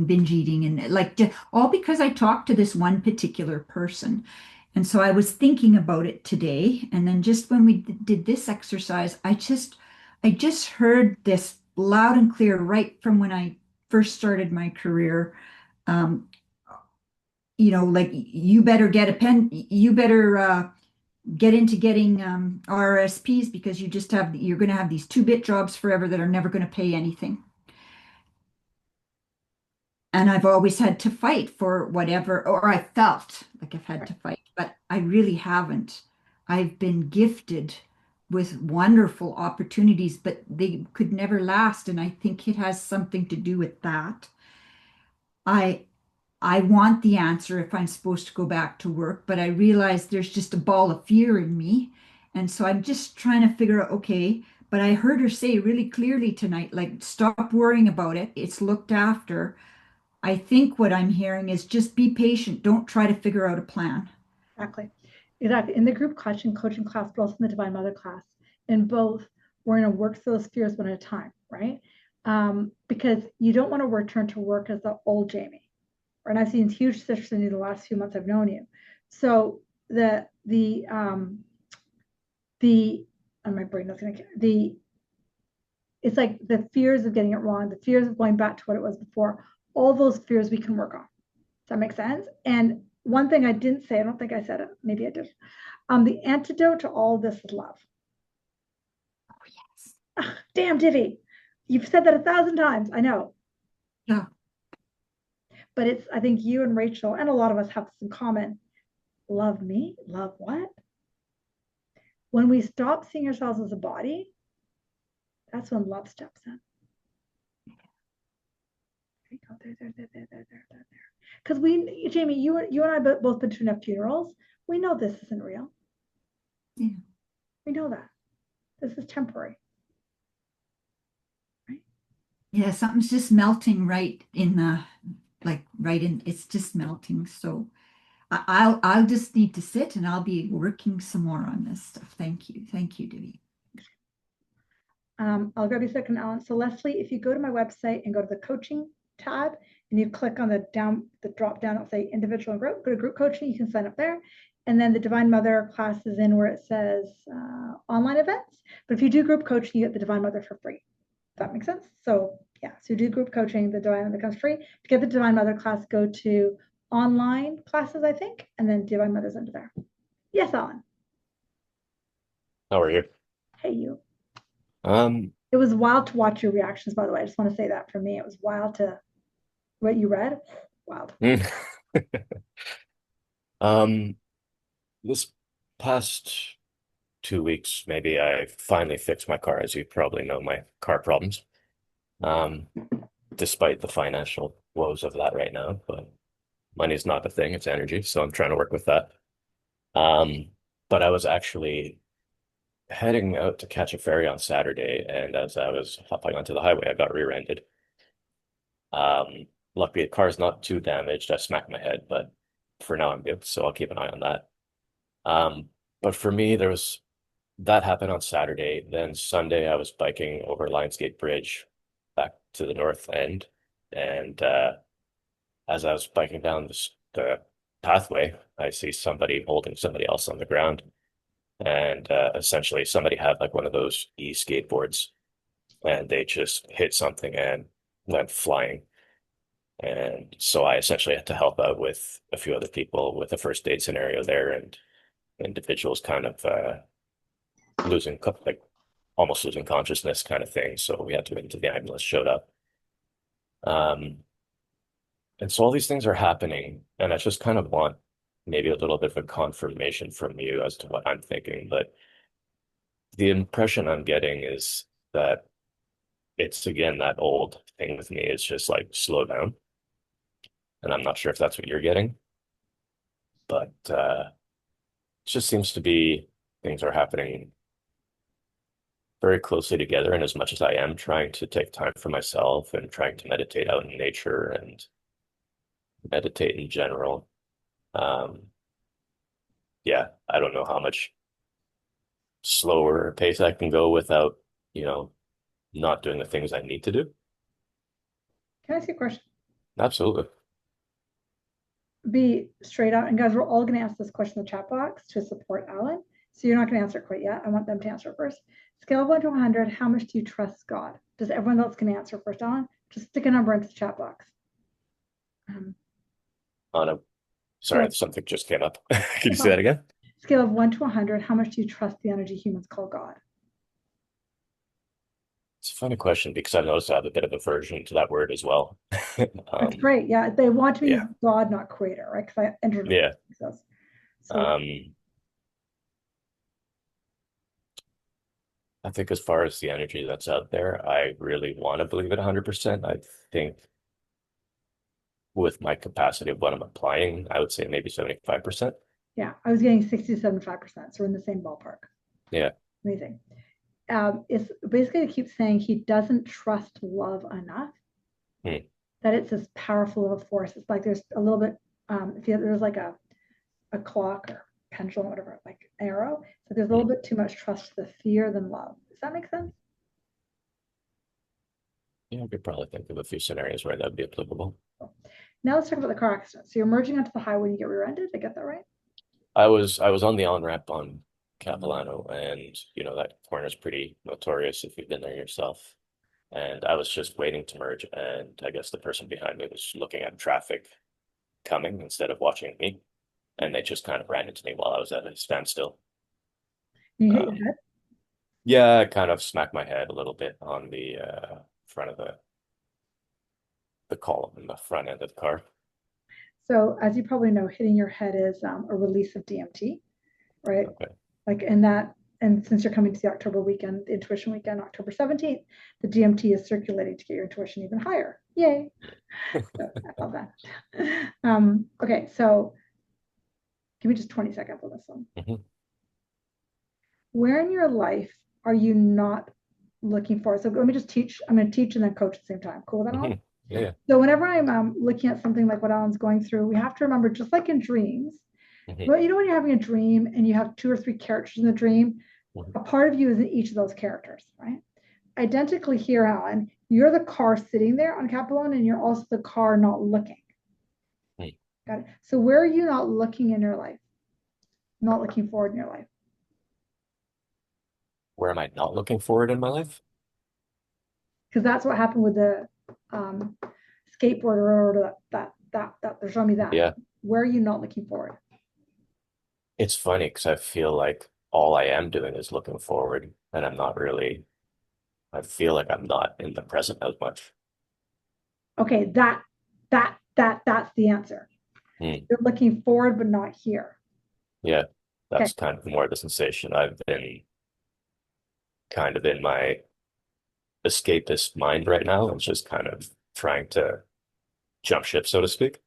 binge eating, and all because I talked to this one particular person. And so I was thinking about it today. And then just when we did this exercise, I just heard this loud and clear right from when I first started my career. Um, like you better get a pen, you better get into getting RSPs because you're going to have these 2-bit jobs forever that are never going to pay anything. And I've always had to fight for whatever, or I felt like I've had to fight, but I really haven't. I've been gifted with wonderful opportunities, but they could never last. And I think it has something to do with that. I I want the answer if I'm supposed to go back to work, but I realize there's just a ball of fear in me. And so I'm just trying to figure out, okay, but I heard her say really clearly tonight, like, stop worrying about it. It's looked after. I think what I'm hearing is just be patient. Don't try to figure out a plan. Exactly. Exactly. In the group coaching class, but also in the Divine Mother class, in both, we're going to work through those fears one at a time, right? Because you don't want to return to work as the old Jamie. And I've seen huge shifts in you the last few months I've known you. So the and my brain is gonna the it's like the fears of getting it wrong, the fears of going back to what it was before, all those fears we can work on. Does that make sense? And one thing I didn't say, I don't think I said it, maybe I did. The antidote to all this is love. Oh, yes. Damn, Divvy. You've said that 1,000 times. I know. Yeah. But it's, I think you and Rachel and a lot of us have this in common. Love me? Love what? When we stop seeing ourselves as a body, that's when love steps in. There. Because we, Jamie, you and I both been to enough funerals. We know this isn't real. Yeah. We know that. This is temporary. Right? Yeah, something's just melting right in the like right in it's just melting. So I'll just need to sit and I'll be working some more on this stuff. Thank you. Thank you, Dewey. I'll grab you a second, Alan. So Leslie, if you go to my website and go to the coaching tab and you click on the drop down, it'll say individual and group, go to group coaching, you can sign up there. And then the Divine Mother class is in where it says online events. But if you do group coaching, you get the Divine Mother for free. If that makes sense. So yeah, so you do group coaching, the Divine Mother comes free. To get the Divine Mother class, go to online classes, I think, and then Divine Mother's under there. Yes, Alan. How are you? Hey, you. Um, It was wild to watch your reactions, by the way. I just want to say that for me. It was wild to what you read. Wild. um, this past 2 weeks, maybe I finally fixed my car, as you probably know, my car problems. Um, Despite the financial woes of that right now, but money's not the thing, it's energy, so I'm trying to work with that. Um, but I was actually heading out to catch a ferry on Saturday, and as I was hopping onto the highway, I got rear-ended. Luckily, the car's not too damaged. I smacked my head, but for now I'm good, so I'll keep an eye on that. But for me, there was that happened on Saturday. Then Sunday, I was biking over Lionsgate Bridge back to the north end, and as I was biking down the pathway, I see somebody holding somebody else on the ground, and essentially somebody had like one of those e-skateboards, and they just hit something and went flying. And so I essentially had to help out with a few other people with a first aid scenario there, and individuals kind of losing, like almost losing consciousness kind of thing. So we had to wait until the ambulance showed up. Um, and so all these things are happening, and I just kind of want maybe a little bit of a confirmation from you as to what I'm thinking. But the impression I'm getting is that it's again that old thing with me. It's just like slow down. And I'm not sure if that's what you're getting, but it just seems to be things are happening very closely together. And as much as I am trying to take time for myself and trying to meditate out in nature and meditate in general, um, yeah, I don't know how much slower pace I can go without, you know, not doing the things I need to do. Can I ask you a question? Absolutely. Be straight out. And guys, we're all going to ask this question in the chat box to support Alan. So you're not going to answer it quite yet. I want them to answer it first. Scale of 1 to 100, how much do you trust God? Does everyone else can answer first, Alan? Just stick a number into the chat box. On a, Scale, sorry, something just came up. Can you say that again? scale of 1 to 100, how much do you trust the energy humans call God? It's a funny question because I've noticed I have a bit of aversion to that word as well. That's Um, great. Yeah, they want to be yeah, God, not creator, right? Because I entered yeah. this. So Um, I think as far as the energy that's out there, I really want to believe it 100%. I think with my capacity of what I'm applying, I would say maybe 75%. Yeah, I was getting 60 to 75%. So we're in the same ballpark. Yeah. Amazing. It's basically it keeps saying he doesn't trust love enough, that it's as powerful of a force. It's like there's a little bit, there's like a clock or pendulum, whatever, like arrow. So there's a little bit too much trust to the fear than love. Does that make sense? Yeah, I could probably think of a few scenarios where that would be applicable. Now let's talk about the car accident. So you're merging onto the highway and you get rear-ended. Did I get that right? I was on the on-ramp on Capilano, and that corner is pretty notorious if you've been there yourself. And I was just waiting to merge, and I guess the person behind me was looking at traffic coming instead of watching me, and they just kind of ran into me while I was at a standstill. You hit your Um, head. yeah, I kind of smacked my head a little bit on the front of the column in the front end of the car. So as you probably know, hitting your head is a release of DMT, right? Okay. Like in that, and since you're coming to the October weekend, the intuition weekend, October 17th, the DMT is circulating to get your intuition even higher. Yay. So I love that. Okay, so give me just 20 seconds on this one. Mhm. Where in your life are you not looking for? So let me just teach. I'm going to teach and then coach at the same time. Cool with that, Alan? Yeah. So whenever I'm looking at something like what Alan's going through, we have to remember, just like in dreams, well, when you're having a dream and you have 2 or 3 characters in the dream, a part of you is in each of those characters, right? Identically here, Alan, you're the car sitting there on Capilano, and you're also the car not looking. Got it. So where are you not looking in your life? Not looking forward in your life? Where am I not looking forward in my life? Because that's what happened with the skateboarder or that they're showing me that. Yeah. Where are you not looking forward? It's funny because I feel like all I am doing is looking forward, and I feel like I'm not in the present as much. Okay, that's the answer. You're looking forward, but not here. Yeah, Okay. that's kind of more the sensation. I've been kind of in my escapist mind right now. I'm just kind of trying to jump ship, so to speak.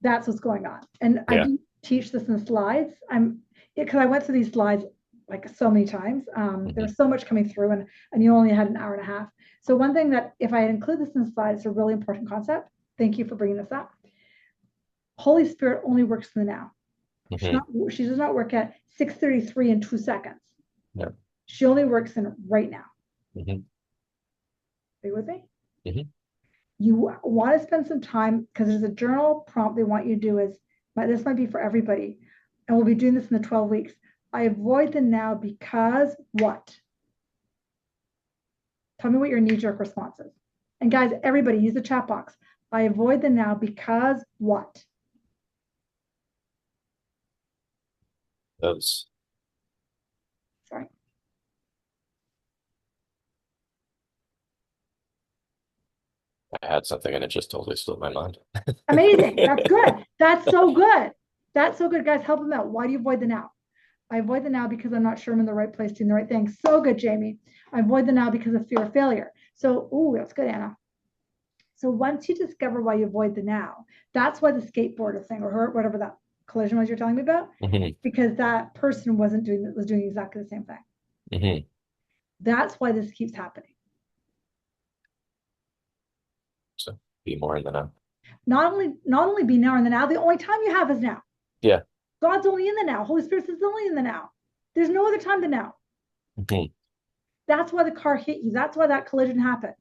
That's what's going on. And I Yeah. do teach this in slides. Because I went through these slides like so many times. There's so much coming through, and you only had an hour and a half. So one thing that if I had included this in the slides, it's a really important concept. Thank you for bringing this up. Holy Spirit only works in the now. She does not work at 6:33 in 2 seconds. Yeah. She only works in right now. Mm-hmm. Are you with me? Mm-hmm. You want to spend some time, because there's a journal prompt they want you to do is, this might be for everybody, and we'll be doing this in the 12 weeks. I avoid the now because what? Tell me what your knee-jerk response is. And guys, everybody use the chat box. I avoid the now because what? Those. Sorry. I had something and it just totally slipped my mind. Amazing. That's good. That's so good. That's so good, guys. Help them out. Why do you avoid the now? I avoid the now because I'm not sure I'm in the right place doing the right thing. So good, Jamie. I avoid the now because of fear of failure. So, that's good, Anna. So once you discover why you avoid the now, that's why the skateboarder thing or whatever that collision was you're telling me about, because that person was doing exactly the same thing. That's why this keeps happening. So be more in the now. Not only be now in the now, the only time you have is now. Yeah. God's only in the now. Holy Spirit is only in the now. There's no other time than now. That's why the car hit you. That's why that collision happened.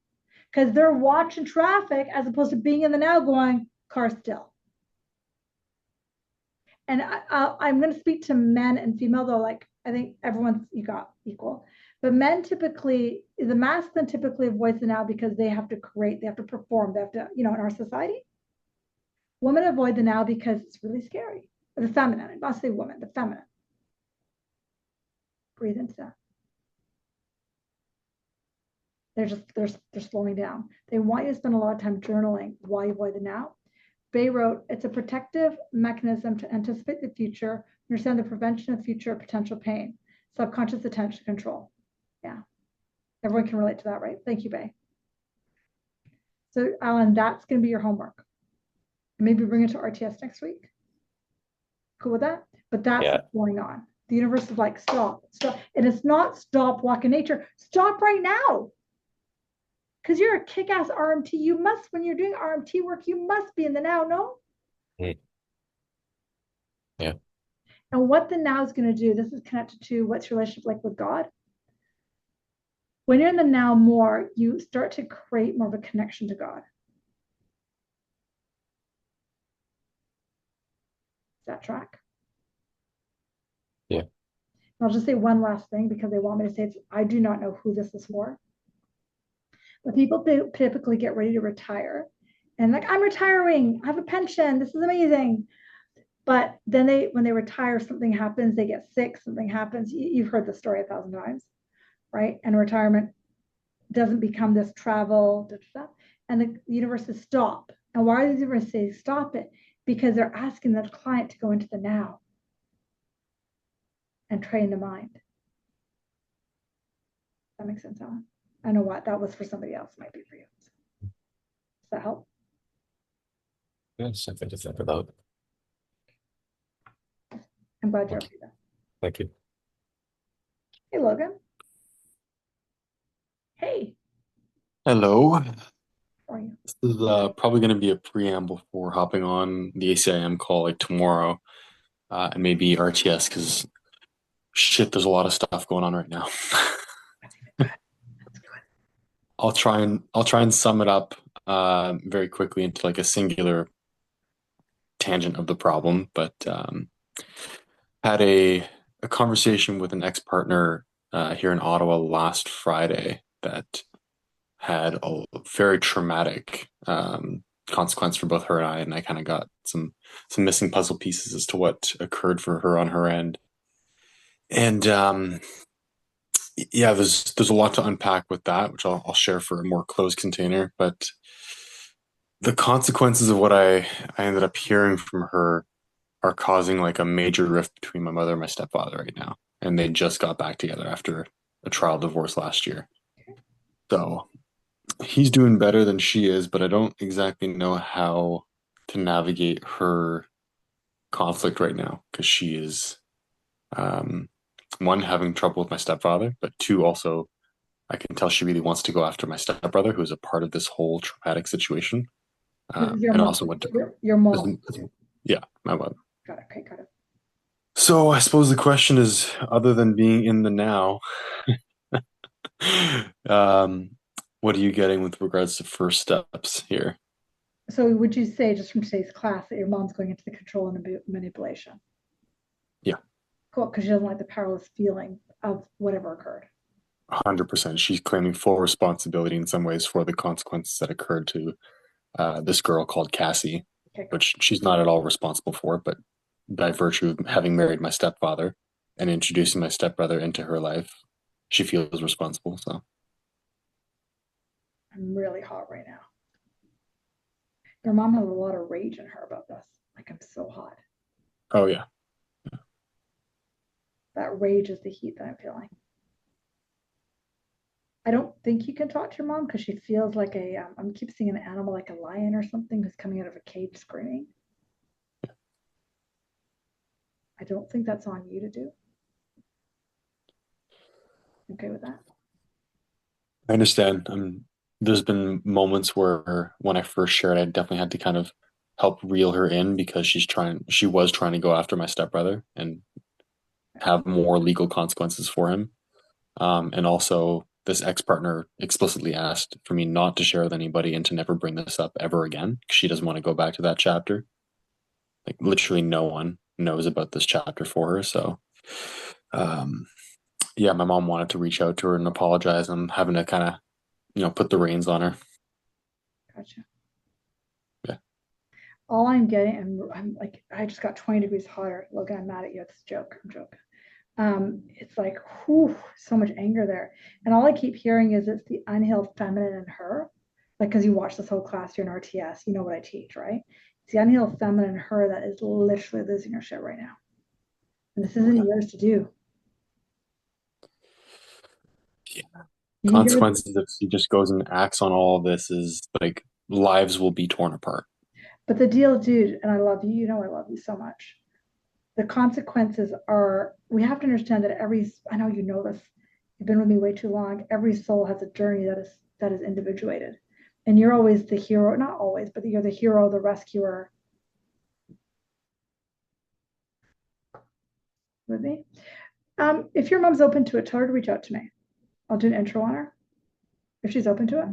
Because they're watching traffic as opposed to being in the now going, car still. And I'm going to speak to men and female, though, like I think everyone's equal. But men typically, the masculine typically avoids the now because they have to create, they have to perform, they have to, in our society. Women avoid the now because it's really scary. The feminine, I must say woman, the feminine. Breathe into that. They're slowing down. They want you to spend a lot of time journaling why you avoid the now. Bay wrote, it's a protective mechanism to anticipate the future, understand the prevention of future potential pain, subconscious attention control. Yeah, everyone can relate to that, right? Thank you, Bay. So Alan, that's going to be your homework. maybe bring it to RTS next week. Cool with that? But that's Yeah. what's going on. The universe is like, stop, stop. And it's not stop, walk in nature. Stop right now. Because you're a kick-ass RMT. You must, when you're doing RMT work, you must be in the now, no? Mm. Yeah. And what the now is going to do, this is connected to what's your relationship like with God. When you're in the now more, you start to create more of a connection to God. Does that track? Yeah. And I'll just say one last thing because they want me to say it. I do not know who this is for. But people typically get ready to retire. And like, I'm retiring. I have a pension. This is amazing. But then when they retire, something happens. They get sick. Something happens. You've heard the story 1,000 times, right? And retirement doesn't become this travel, and the universe says stop. And why does the universe say stop it? Because they're asking the client to go into the now and train the mind. Does that make sense, Alan? I know what that was for somebody else, might be for you. Does that help? Yeah, something to think about. I'm glad you're Thank okay. Thank you. Hey, Logan. Hey, Hello. how are you? This is probably going to be a preamble for hopping on the ACIM call like tomorrow, and maybe RTS because shit, there's a lot of stuff going on right now. That's good. I'll try and sum it up very quickly into like a singular tangent of the problem, but had a conversation with an ex-partner here in Ottawa last Friday that had a very traumatic consequence for both her and I kind of got some missing puzzle pieces as to what occurred for her on her end. And yeah, there's a lot to unpack with that, which I'll share for a more closed container. But the consequences of what I ended up hearing from her are causing like a major rift between my mother and my stepfather right now. And they just got back together after a trial divorce last year. So he's doing better than she is, but I don't exactly know how to navigate her conflict right now because she is, one, having trouble with my stepfather, but two, also, I can tell she really wants to go after my stepbrother, who's a part of this whole traumatic situation. This is your And mom. also went to, Your mom. yeah, my mother. Got it. Okay, got it. So I suppose the question is, other than being in the now, um, what are you getting with regards to first steps here? So would you say, just from today's class, that your mom's going into the control and manipulation? Yeah. Cool, because she doesn't like the powerless feeling of whatever occurred. 100%. She's claiming full responsibility in some ways for the consequences that occurred to this girl called Cassie, Okay, which she's not at all responsible for, but by virtue of having married my stepfather and introducing my stepbrother into her life, she feels responsible. So I'm really hot right now. Your mom has a lot of rage in her about this. Like, I'm so hot. oh yeah. That rage is the heat that I'm feeling. I don't think you can talk to your mom because she feels like I'm keep seeing an animal like a lion or something who's coming out of a cage screaming. I don't think that's on you to do. Okay with that? I understand. There's been moments where when I first shared, I definitely had to kind of help reel her in because she was trying to go after my stepbrother and have more legal consequences for him. And also, this ex-partner explicitly asked for me not to share with anybody and to never bring this up ever again. She doesn't want to go back to that chapter. Like literally, no one knows about this chapter for her. So, um, yeah, my mom wanted to reach out to her and apologize. I'm having to kind of, put the reins on her. Gotcha. Yeah. All I'm getting, I'm like, I just got 20 degrees hotter. Logan, I'm mad at you. It's a joke. I'm joking. It's like, whew, so much anger there. And all I keep hearing is it's the unhealed feminine in her. Like, because you watch this whole class, you're an RTS, you know what I teach, right? It's the unhealed feminine in her that is literally losing her shit right now. And this isn't yours to do. Yeah. You Consequences if she just goes and acts on all of this is like lives will be torn apart. But the deal, dude, and I love you, you know I love you so much. The consequences are, we have to understand that I know you know this, you've been with me way too long, every soul has a journey that is individuated. And you're always the hero, not always, but you're the hero, the rescuer. With me? If your mom's open to it, tell her to reach out to me. I'll do an intro on her if she's open to it.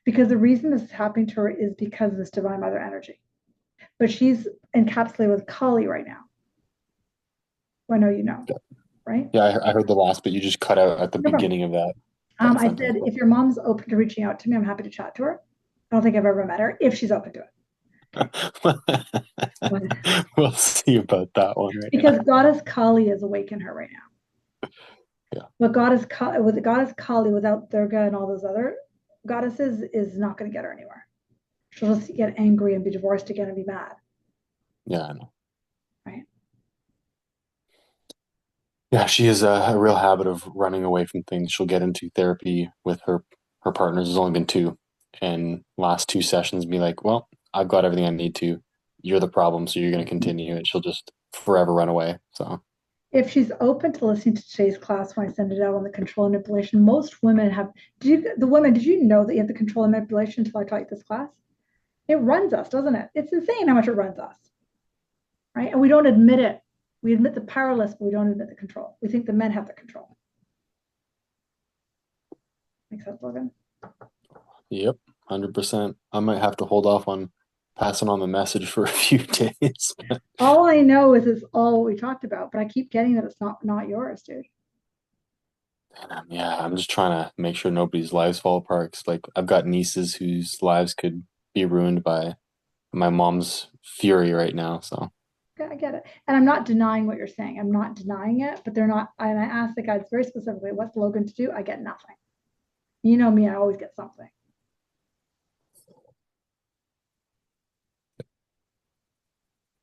Because the reason this is happening to her is because of this divine mother energy. But she's encapsulated with Kali right now. Well, I know you know, right? Yeah, I heard the last, but you just cut out at the beginning of that. I said, if your mom's open to reaching out to me, I'm happy to chat to her. I don't think I've ever met her, if she's open to it. We'll see about that one right Because now. Goddess Kali is awakening her right now. Yeah. But Goddess Kali, without Durga and all those other goddesses, is not going to get her anywhere. She'll just get angry and be divorced again and be mad. Yeah, I know. Right. Yeah, she has a real habit of running away from things. She'll get into therapy with her partners. There's only been two, and last two sessions be like, "Well, I've got everything I need to. You're the problem, so you're going to continue." And she'll just forever run away. So If she's open to listening to today's class when I send it out on the control and manipulation, most women have. Did you know that you have the control and manipulation until I taught you this class? It runs us, doesn't it? It's insane how much it runs us, right? And we don't admit it. We admit the powerless, but we don't admit the control. We think the men have the control. Makes sense, Logan? yep, 100%. I might have to hold off on passing on the message for a few days. All I know is it's all what we talked about, but I keep getting that it's not yours, dude. And yeah, I'm just trying to make sure nobody's lives fall apart. 'Cause, like, I've got nieces whose lives could be ruined by my mom's fury right now. So I get it. And I'm not denying what you're saying. I'm not denying it, but they're not. And I asked the guys very specifically, what's Logan to do? I get nothing. You know me, I always get something.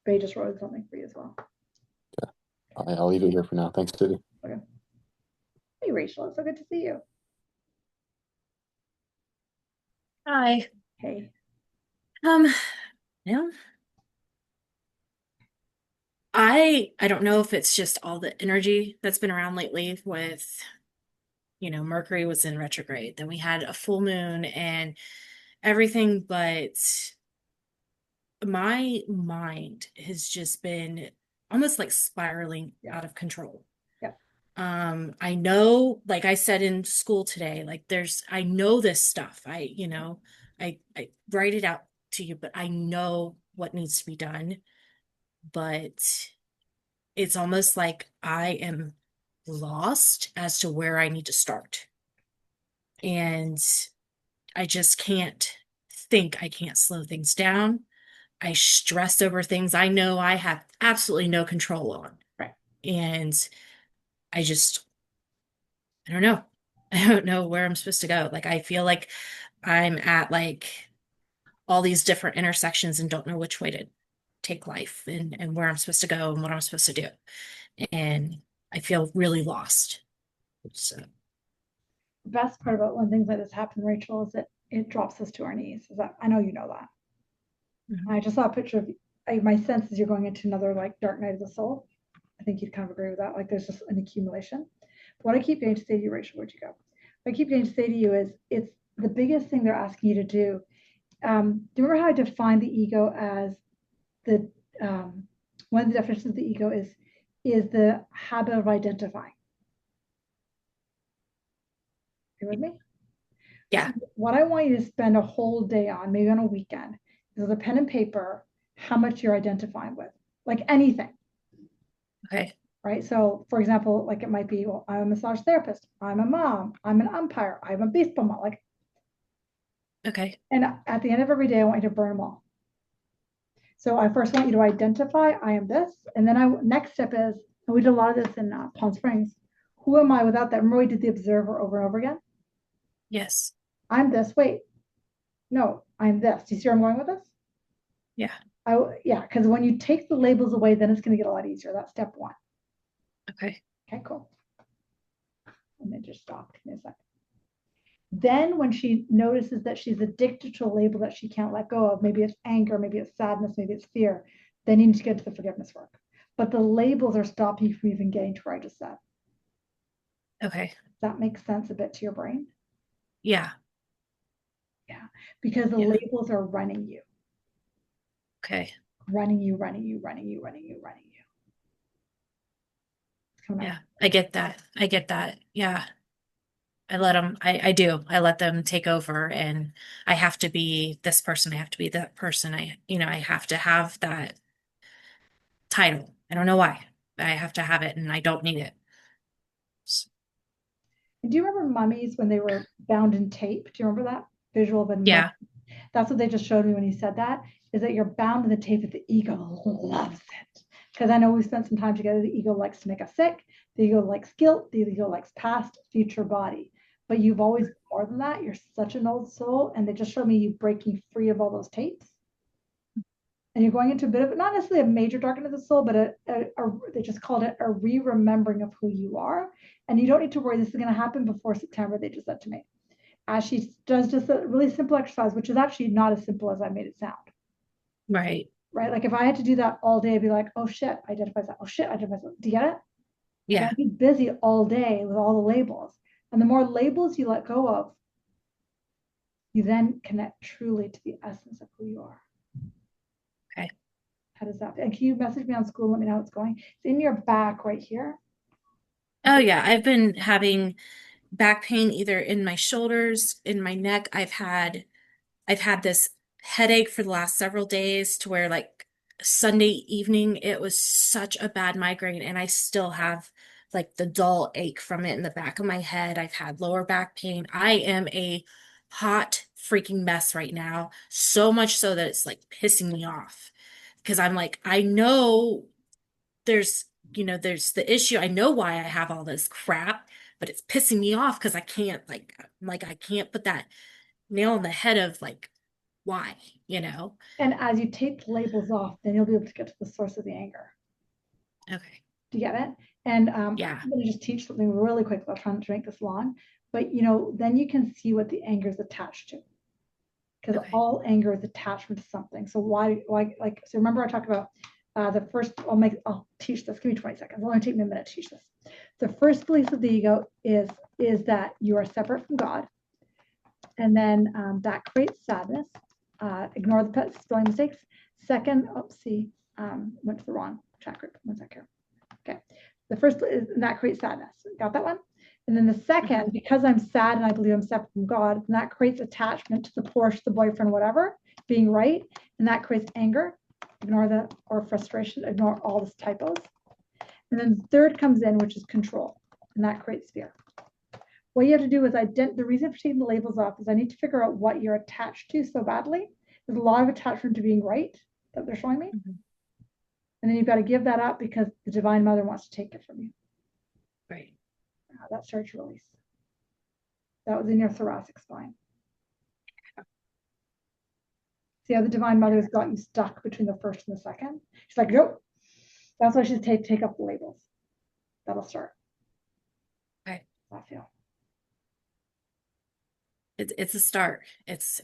Bay just wrote something for you as well. I'll leave it here for now. Thanks, Diddy. Okay. Hey, Rachel, it's so good to see you. Hi. Hey. Yeah. I don't know if it's just all the energy that's been around lately with, Mercury was in retrograde. Then we had a full moon and everything, but my mind has just been almost like spiraling out of control. Yeah. I know, like I said in school today, like I know this stuff. I write it out to you, but I know what needs to be done. But it's almost like I am lost as to where I need to start. And I just can't think. I can't slow things down. I stress over things I know I have absolutely no control on. Right. And I don't know. I don't know where I'm supposed to go. Like, I feel like I'm at like all these different intersections and don't know which way to take life and where I'm supposed to go and what I'm supposed to do. And I feel really lost. So The best part about when things like this happen, Rachel, is that it drops us to our knees. Is that I know you know that. Mhm. I just saw a picture of my sense is you're going into another like dark night of the soul. I think you'd kind of agree with that. Like there's just an accumulation. But what I keep getting to say to you, Rachel, where'd you go? What I keep getting to say to you is it's the biggest thing they're asking you to do. Do you remember how I defined the ego as the one of the definitions of the ego is the habit of identifying. Are you with me? yeah. What I want you to spend a whole day on, maybe on a weekend, is with a pen and paper, how much you're identifying with, like anything. Okay. Right. So, for example, like it might be, well, I'm a massage therapist, I'm a mom, I'm an umpire, I'm a baseball mom. Like, Okay. and at the end of every day, I want you to burn them all. So I first want you to identify, I am this, and then next step is, and we did a lot of this in Palm Springs. Who am I without that? Remember we did the observer over and over again. Yes. I'm this. Wait, no, I'm this. Do you see where I'm going with this? Yeah. Yeah, because when you take the labels away, then it's going to get a lot easier. That's step one. Okay. Okay, cool. And then just stop. Give me a second. Then when she notices that she's addicted to a label that she can't let go of, maybe it's anger, maybe it's sadness, maybe it's fear, then you need to get to the forgiveness work. But the labels are stopping you from even getting to where I just said. Okay. Does that make sense a bit to your brain? Yeah. Yeah. Because the labels are running you. Okay. Running you, running you, running you, running you, running you. Yeah. I get that. I get that. Yeah. I let them, I do. I let them take over, and I have to be this person. I have to be that person. I have to have that title. I don't know why. I have to have it, and I don't need it. Do you remember mummies when they were bound in tape? Do you remember that visual of a mummy? Yeah. That's what they just showed me when he said that, is that you're bound in the tape that the ego loves it. Because I know we spent some time together. The ego likes to make us sick. The ego likes guilt. The ego likes past, future, body. But you've always been more than that. You're such an old soul. And they just showed me you breaking free of all those tapes. And you're going into a bit of, not necessarily a major darkening of the soul, but they just called it a re-remembering of who you are. And you don't need to worry this is going to happen before September, they just said to me. As she does just a really simple exercise, which is actually not as simple as I made it sound. Right. Right? Like if I had to do that all day, I'd be like, oh shit, identifies that. Oh shit, identifies that. Do you get it? Yeah. Like I'd be busy all day with all the labels. And the more labels you let go of, you then connect truly to the essence of who you are. Okay. How does that feel? And can you message me on school and let me know how it's going? It's in your back right here. Oh yeah. I've been having back pain either in my shoulders, in my neck. I've had this headache for the last several days, to where like Sunday evening, it was such a bad migraine, and I still have like the dull ache from it in the back of my head. I've had lower back pain. I am a hot freaking mess right now. So much so that it's like pissing me off, because I'm like, I know there's, there's the issue. I know why I have all this crap, but it's pissing me off because I can't I can't put that nail on the head of like, why, And as you take the labels off, then you'll be able to get to the source of the anger. Okay. Do you get it? And Yeah. I'm going to just teach something really quick. I'll try not to make this long, but then you can see what the anger is attached to, because Okay. all anger is attachment to something. So why, so remember I talked about the first, I'll teach this. Give me 20 seconds. It'll only take me a minute to teach this. The first belief of the ego is that you are separate from God. And then that creates sadness. Ignore the spelling mistakes. Second, went to the wrong chat group. One second. Okay. The first is that creates sadness. Got that one? And then the second, because I'm sad and I believe I'm separate from God, and that creates attachment to the Porsche, the boyfriend, whatever, being right. And that creates anger. Ignore that, or frustration. Ignore all the typos. And then the third comes in, which is control. And that creates fear. What you have to do is the reason for taking the labels off is I need to figure out what you're attached to so badly. There's a lot of attachment to being right that they're showing me. Mm-hmm. And then you've got to give that up because the Divine Mother wants to take it from you. Right. That starts to release. That was in your thoracic spine. See how the Divine Mother's got you stuck between the first and the second? She's like, nope. That's why she's take up the labels. That'll start. Okay. I feel. It's a start. It's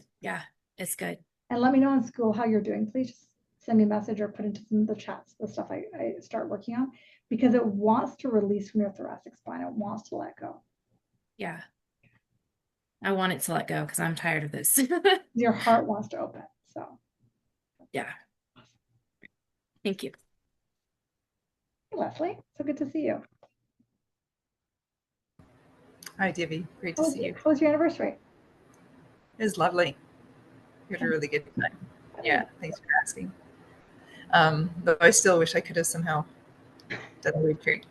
good. And let me know in school how you're doing. Please just send me a message or put into some of the chats the stuff I start working on, because it wants to release from your thoracic spine. It wants to let go. Yeah. I want it to let go because I'm tired of this. Your heart wants to open. So yeah. Thank you. Hey, Leslie, so good to see you. Hi, Divvy. Great to see you. How was your anniversary? It was lovely. We had a really good time. Yeah, thanks for asking. But I still wish I could have somehow done a retreat.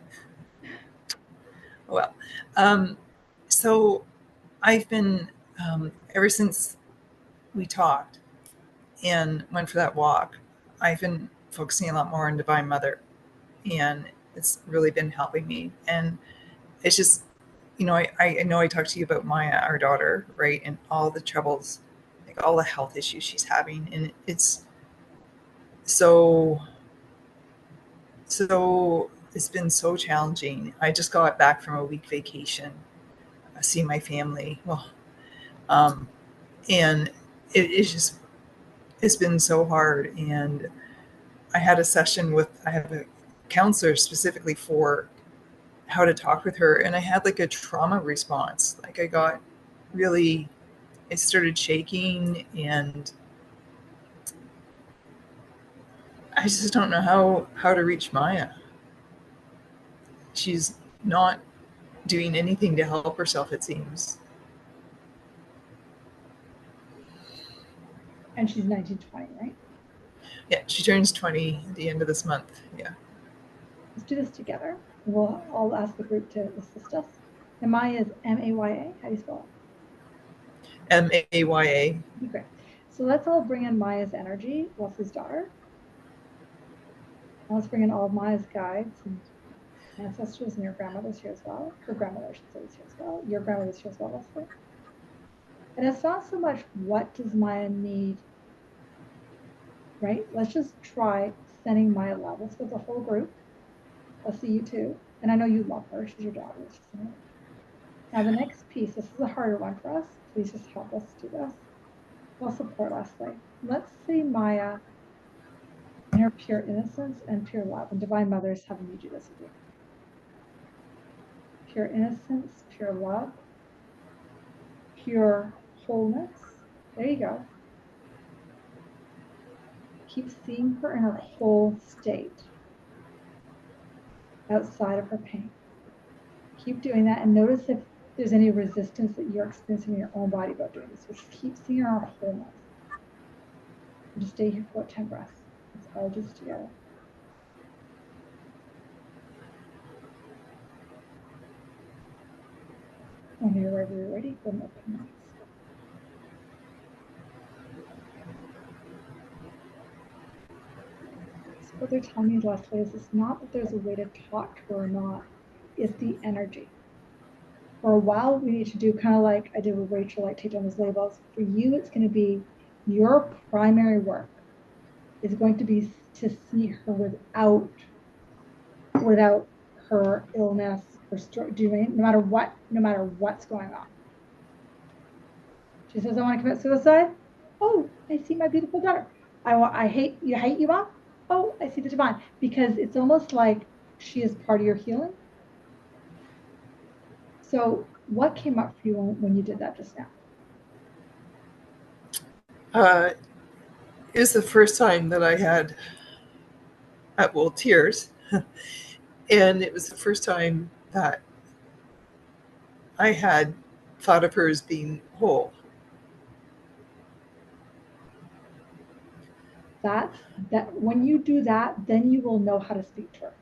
Well, so I've been, ever since we talked and went for that walk, I've been focusing a lot more on Divine Mother, and it's really been helping me. And it's just, I know I talked to you about Maya, our daughter, right? And all the troubles, like all the health issues she's having. And it's so it's been so challenging. I just got back from a week vacation, seeing my family. Well, And it's been so hard. And I had a session I have a counselor specifically for how to talk with her. And I had like a trauma response. Like I started shaking, and I just don't know how to reach Maya. She's not doing anything to help herself, it seems. And she's 1920, right? Yeah, she turns 20 at the end of this month. Yeah. Let's do this together. I'll ask the group to assist us. And Maya is M-A-Y-A. How do you spell it? M-A-Y-A. Great. So let's all bring in Maya's energy, Leslie's daughter. And let's bring in all of Maya's guides and ancestors, and your grandmother's here as well. Her grandmother, I should say, is here as well. Your grandmother's here as well, Leslie. And it's not so much what does Maya need, right? Let's just try sending Maya love. Let's go the whole group. Let's see you too. And I know you love her. She's your daughter. It's just amazing. Now the next piece, this is a harder one for us. Please just help us do this. We'll support Leslie. Let's see Maya in her pure innocence and pure love. And Divine Mother's having me do this with you. Pure innocence, pure love, pure wholeness. There you go. Keep seeing her in her whole state, outside of her pain. Keep doing that, and notice if there's any resistance that you're experiencing in your own body about doing this. So just keep seeing her in her wholeness. And just stay here for 10 breaths. It's all just together. When you're ready, go and open your eyes. So what they're telling me, Leslie, is it's not that there's a way to talk to her or not. It's the energy. For a while, we need to do kind of like I did with Rachel, like take down those labels. For you, it's going to be your primary work is going to be to see her without her illness, her story, no matter what's going on. She says, I want to commit suicide. Oh, I see my beautiful daughter. I hate you, Mom. Oh, I see the divine. Because it's almost like she is part of your healing. So what came up for you when you did that just now? It was the first time that I had, tears. And it was the first time that I had thought of her as being whole. That when you do that, then you will know how to speak to her.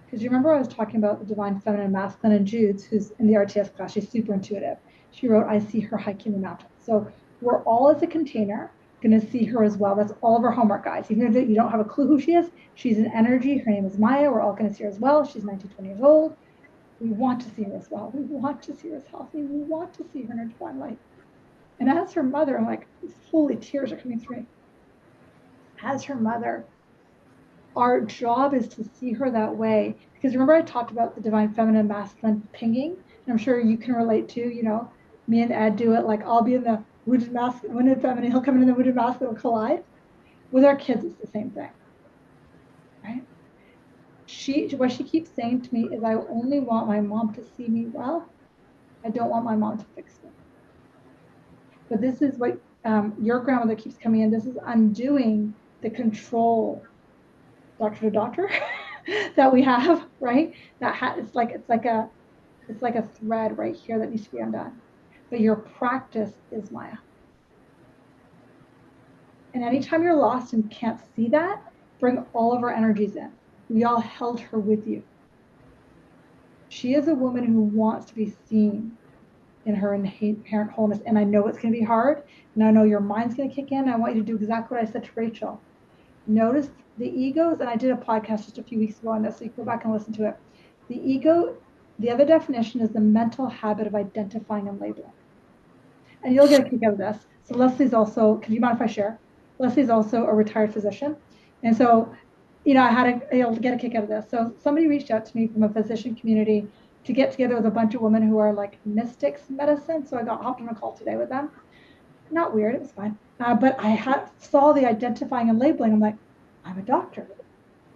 Because you remember I was talking about the divine feminine masculine, and Jude's, who's in the RTS class, she's super intuitive. She wrote, I see her hiking the mountains. So we're all as a container going to see her as well. That's all of our homework, guys. Even if you don't have a clue who she is, she's an energy. Her name is Maya. We're all going to see her as well. She's 19, 20 years old. We want to see her as well. We want to see her as healthy. We want to see her in her divine light. And as her mother, I'm like, holy tears are coming through me. As her mother, our job is to see her that way. Because remember I talked about the divine feminine masculine pinging? And I'm sure you can relate to, me and Ed do it. Like I'll be in the wounded masculine, wounded feminine, he'll come in the wounded masculine, will collide. With our kids, it's the same thing, right? What she keeps saying to me is, I only want my mom to see me well. I don't want my mom to fix me. But this is what your grandmother keeps coming in. This is undoing the control doctor to doctor that we have, right? It's like a thread right here that needs to be undone. But your practice is Maya. And anytime you're lost and can't see that, bring all of our energies in. We all held her with you. She is a woman who wants to be seen in her inherent wholeness. And I know it's going to be hard. And I know your mind's going to kick in. I want you to do exactly what I said to Rachel. Notice the egos, and I did a podcast just a few weeks ago on this, so you can go back and listen to it. The ego, the other definition is the mental habit of identifying and labeling. And you'll get a kick out of this. So Leslie's also, could you mind if I share? Leslie's also a retired physician. And so, you'll get a kick out of this. So somebody reached out to me from a physician community to get together with a bunch of women who are like mystics medicine. So I got hopped on a call today with them. Not weird, it was fine. But I saw the identifying and labeling. I'm like, I'm a doctor.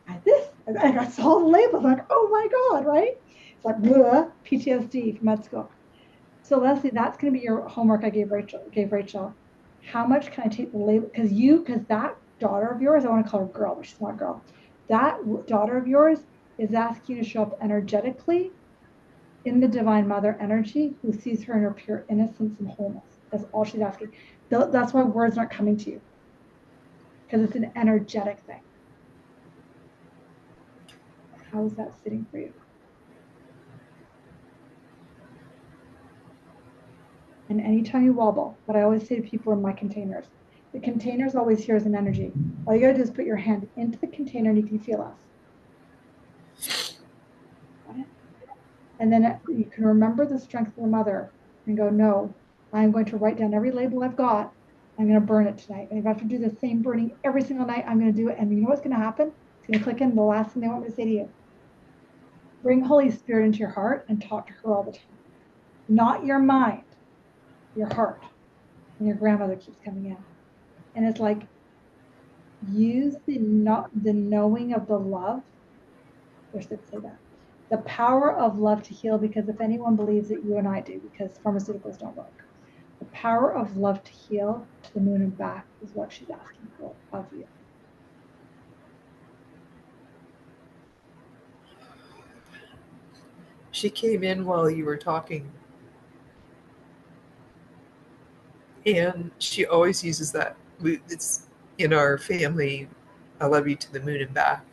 I saw the label. I'm like, oh my God, right? It's like PTSD from med school. So Leslie, that's going to be your homework I gave Rachel. How much can I take the label? Because that daughter of yours, I want to call her girl, but she's not a girl. That daughter of yours is asking you to show up energetically in the Divine Mother energy who sees her in her pure innocence and wholeness. That's all she's asking. That's why words aren't coming to you, because it's an energetic thing. How is that sitting for you? And anytime you wobble, what I always say to people in my containers, the containers always here as an energy. All you gotta do is put your hand into the container and you can feel us. Got it? And then you can remember the strength of the mother and go, no, I'm going to write down every label I've got. I'm going to burn it tonight. And if I have to do the same burning every single night, I'm going to do it. And you know what's going to happen? It's going to click in the last thing they want me to say to you. Bring Holy Spirit into your heart and talk to her all the time. Not your mind, your heart. And your grandmother keeps coming in. And it's like, use the knowing of the love. Wish they'd say that. The power of love to heal, because if anyone believes it, you and I do, because pharmaceuticals don't work. The power of love to heal to the moon and back is what she's asking for of you. She came in while you were talking, and she always uses that. It's in our family. I love you to the moon and back.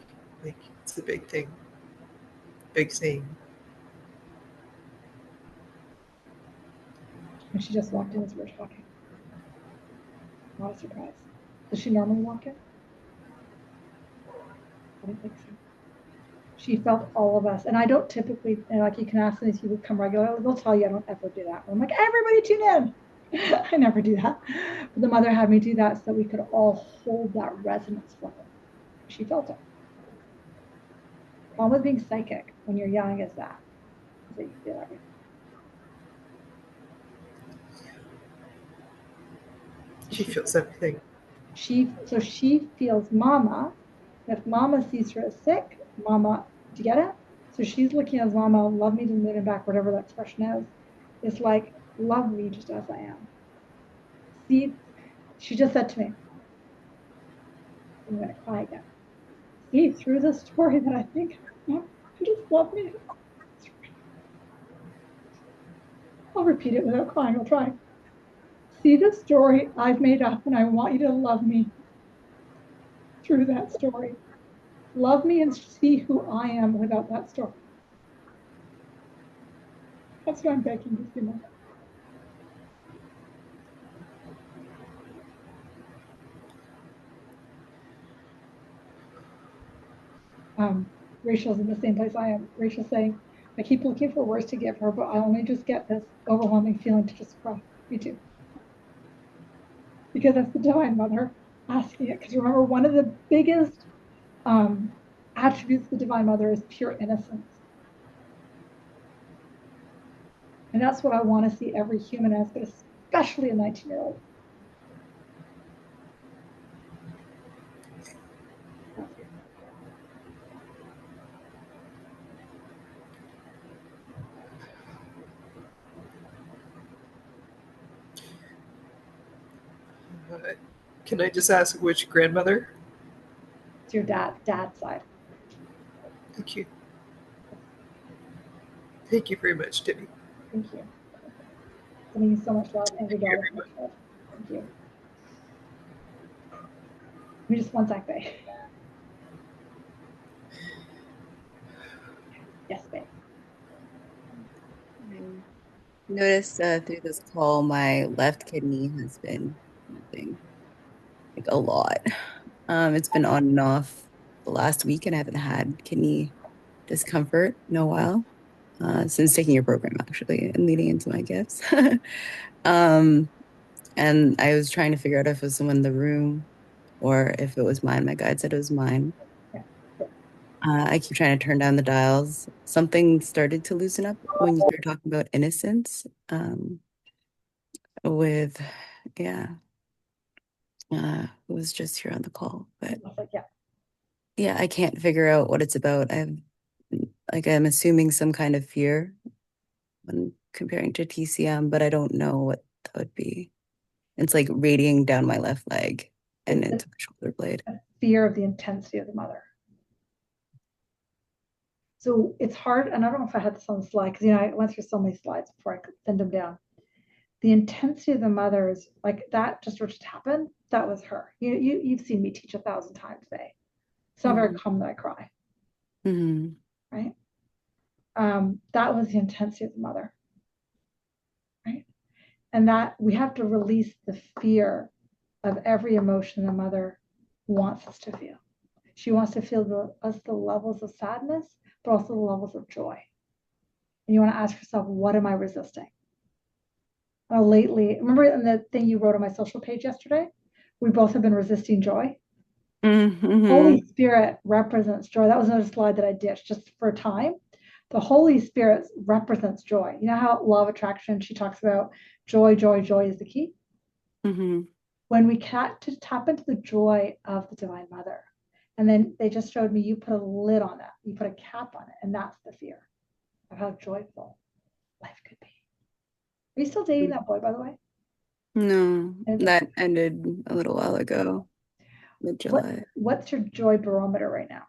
Like, it's a big thing, big saying. And she just walked in as we were talking. Not a surprise. Does she normally walk in? I don't think so. She felt all of us. And I don't typically, and like you can ask them if you would come regularly, they'll tell you I don't ever do that. I'm like, everybody tune in. I never do that. But the mother had me do that so we could all hold that resonance for her. She felt it. The problem with being psychic when you're young is that you feel everything. She feels everything. She feels mama. If mama sees her as sick, mama, do you get it? So she's looking as mama, love me to the moon and back, whatever that expression is. It's like, love me just as I am. See, she just said to me, I'm going to cry again. See, through the story that I think, just love me. I'll repeat it without crying. I'll try. See the story I've made up, and I want you to love me through that story. Love me and see who I am without that story. That's what I'm begging you to do. Rachel's in the same place I am. Rachel's saying, I keep looking for words to give her, but I only just get this overwhelming feeling to just cry. Me too. Because that's the Divine Mother asking it. Because remember, one of the biggest attributes of the Divine Mother is pure innocence. And that's what I want to see every human as, but especially a 19-year-old. Can I just ask which grandmother? It's your dad's side. Thank you. Thank you very much, Debbie. Thank you. Sending you so much love and your daughter so much love. Thank you. Give me just one sec, babe. Yes, babe. I noticed through this call, my left kidney has been moving like a lot. It's been on and off the last week, and I haven't had kidney discomfort in a while since taking your program, actually, and leading into my gifts. And I was trying to figure out if it was someone in the room or if it was mine. My guide said it was mine. Yeah. I keep trying to turn down the dials. Something started to loosen up when you started talking about innocence. With, yeah, who was just here on the call, but Yeah. yeah, I can't figure out what it's about. I'm assuming some kind of fear when comparing to TCM, but I don't know what that would be. It's like radiating down my left leg and It's into my shoulder blade. a fear of the intensity of the mother. So it's hard, and I don't know if I had this on the slide because I went through so many slides before I could send them down. The intensity of the mother is like that just happened. That was her. You've seen me teach 1,000 times today. It's not very common that I cry, right? That was the intensity of the mother, right? And that we have to release the fear of every emotion the mother wants us to feel. She wants to feel the levels of sadness, but also the levels of joy. And you want to ask yourself, what am I resisting? Lately, remember in the thing you wrote on my social page yesterday? We both have been resisting joy. Holy Spirit represents joy. That was another slide that I ditched just for time. The Holy Spirit represents joy. You know how law of attraction, she talks about joy, joy, joy is the key. When we tap into the joy of the Divine Mother, and then they just showed me you put a lid on it, you put a cap on it, and that's the fear of how joyful life could be. Are you still dating that boy, by the way? No, that ended a little while ago, mid-July. What's your joy barometer right now?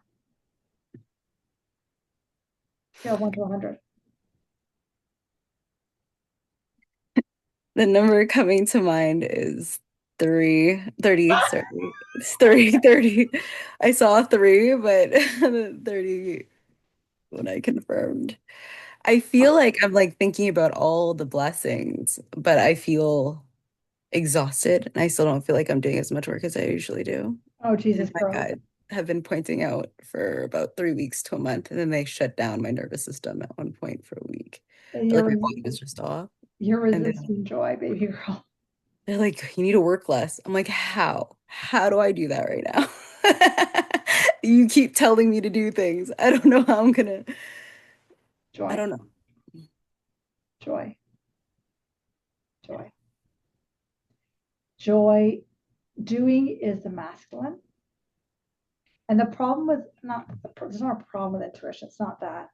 Scale 1 to 100. The number coming to mind is 30, sorry. It's 30. I saw 3, but 30 when I confirmed. I feel like I'm like thinking about all the blessings, but I feel exhausted and I still don't feel like I'm doing as much work as I usually do. Oh, Jesus, My girl. guides have been pointing out for about 3 weeks to a month, and then they shut down my nervous system at one point for a week. Like my body was just off. You're resisting joy, baby girl. They're like, you need to work less. I'm like, how? How do I do that right now? You keep telling me to do things. I don't know how I'm gonna. Joy. I don't know. Joy. Joy. Joy. Doing is the masculine. And the problem with there's not a problem with intuition. It's not that.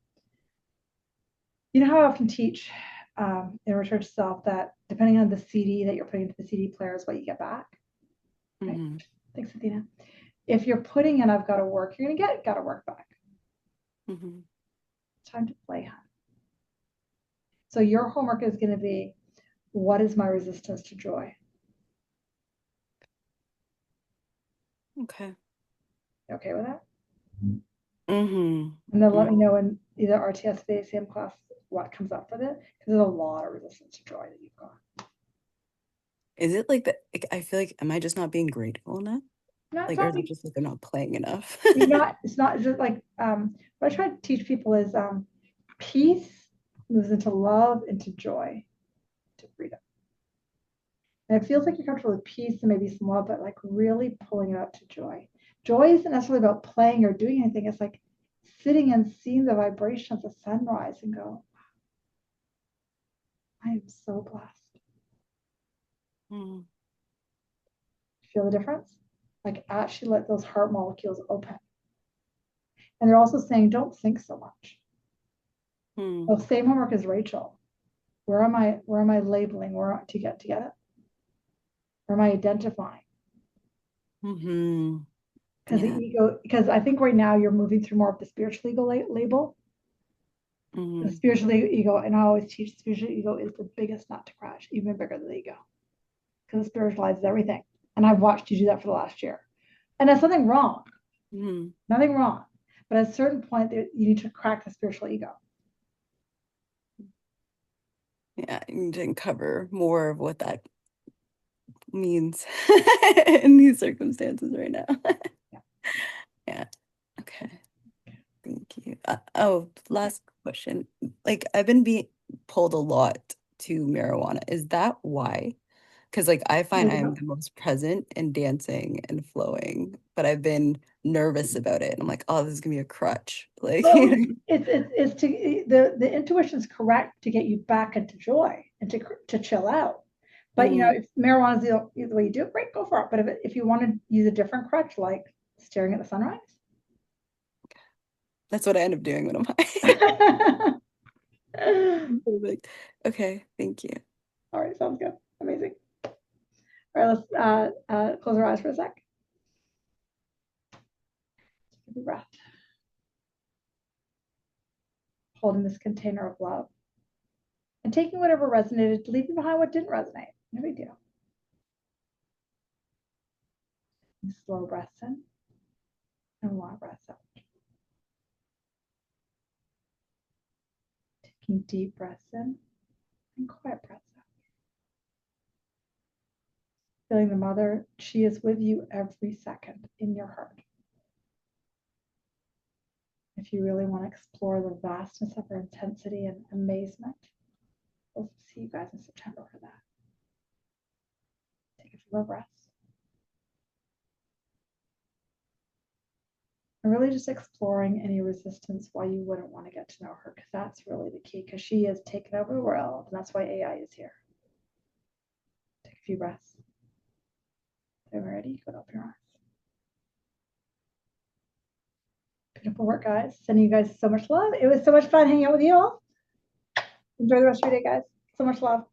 You know how I often teach in Return to Self that depending on the CD that you're putting into the CD player is what you get back. Right? Thanks, Athena. If you're putting in I've got to work, you're gonna get got to work back. Time to play, hon. So your homework is going to be, what is my resistance to joy? Okay. You okay with that? And then let me know in either RTS or the ACM class what comes up with it, because there's a lot of resistance to joy that you've got. Is it like that? I feel like, am I just not being grateful enough? Like, or is it just like I'm not playing enough? It's not just like, what I try to teach people is peace moves into love, into joy, to freedom. And it feels like you're comfortable with peace and maybe some love, but like really pulling it up to joy. Joy isn't necessarily about playing or doing anything. It's like sitting and seeing the vibration of the sunrise and go, I am so blessed. Feel the difference? Like actually let those heart molecules open. And they're also saying, don't think so much. Well, same homework as Rachel. Where am I labeling? Where to get it? Where am I identifying? Because the ego, because I think right now you're moving through more of the spiritual ego label. The spiritual ego, and I always teach the spiritual ego is the biggest nut to crash, even bigger than the ego. Because it spiritualizes everything. And I've watched you do that for the last year. And there's nothing wrong. Nothing wrong. But at a certain point, you need to crack the spiritual ego. Yeah, you need to uncover more of what that means in these circumstances right now. Yeah. Okay. Thank you. Last question. Like I've been being pulled a lot to marijuana. Is that why? Because like I find Maybe I'm not. the most present and dancing and flowing, but I've been nervous about it. And I'm like, oh, this is gonna be a crutch. Like, Well, it's to the intuition's correct to get you back into joy and to chill out. But you know, if marijuana is the way you do it, great, go for it. But if you want to use a different crutch, like staring at the sunrise, that's what I end up doing when I'm high. Perfect. Okay, thank you. All right, sounds good. Amazing. All right, let's close our eyes for a sec. Take a deep breath. Holding this container of love and taking whatever resonated, leaving behind what didn't resonate. No big deal. Slow breaths in and long breaths out. Taking deep breaths in and quiet breaths out. Feeling the mother, she is with you every second in your heart. If you really want to explore the vastness of her intensity and amazement, we'll see you guys in September for that. Take a few more breaths. And really just exploring any resistance why you wouldn't want to get to know her, because that's really the key, because she has taken over the world, and that's why AI is here. Take a few breaths. If you're ready, you can open your eyes. Beautiful work, guys. Sending you guys so much love. It was so much fun hanging out with you all. Enjoy the rest of your day, guys. So much love.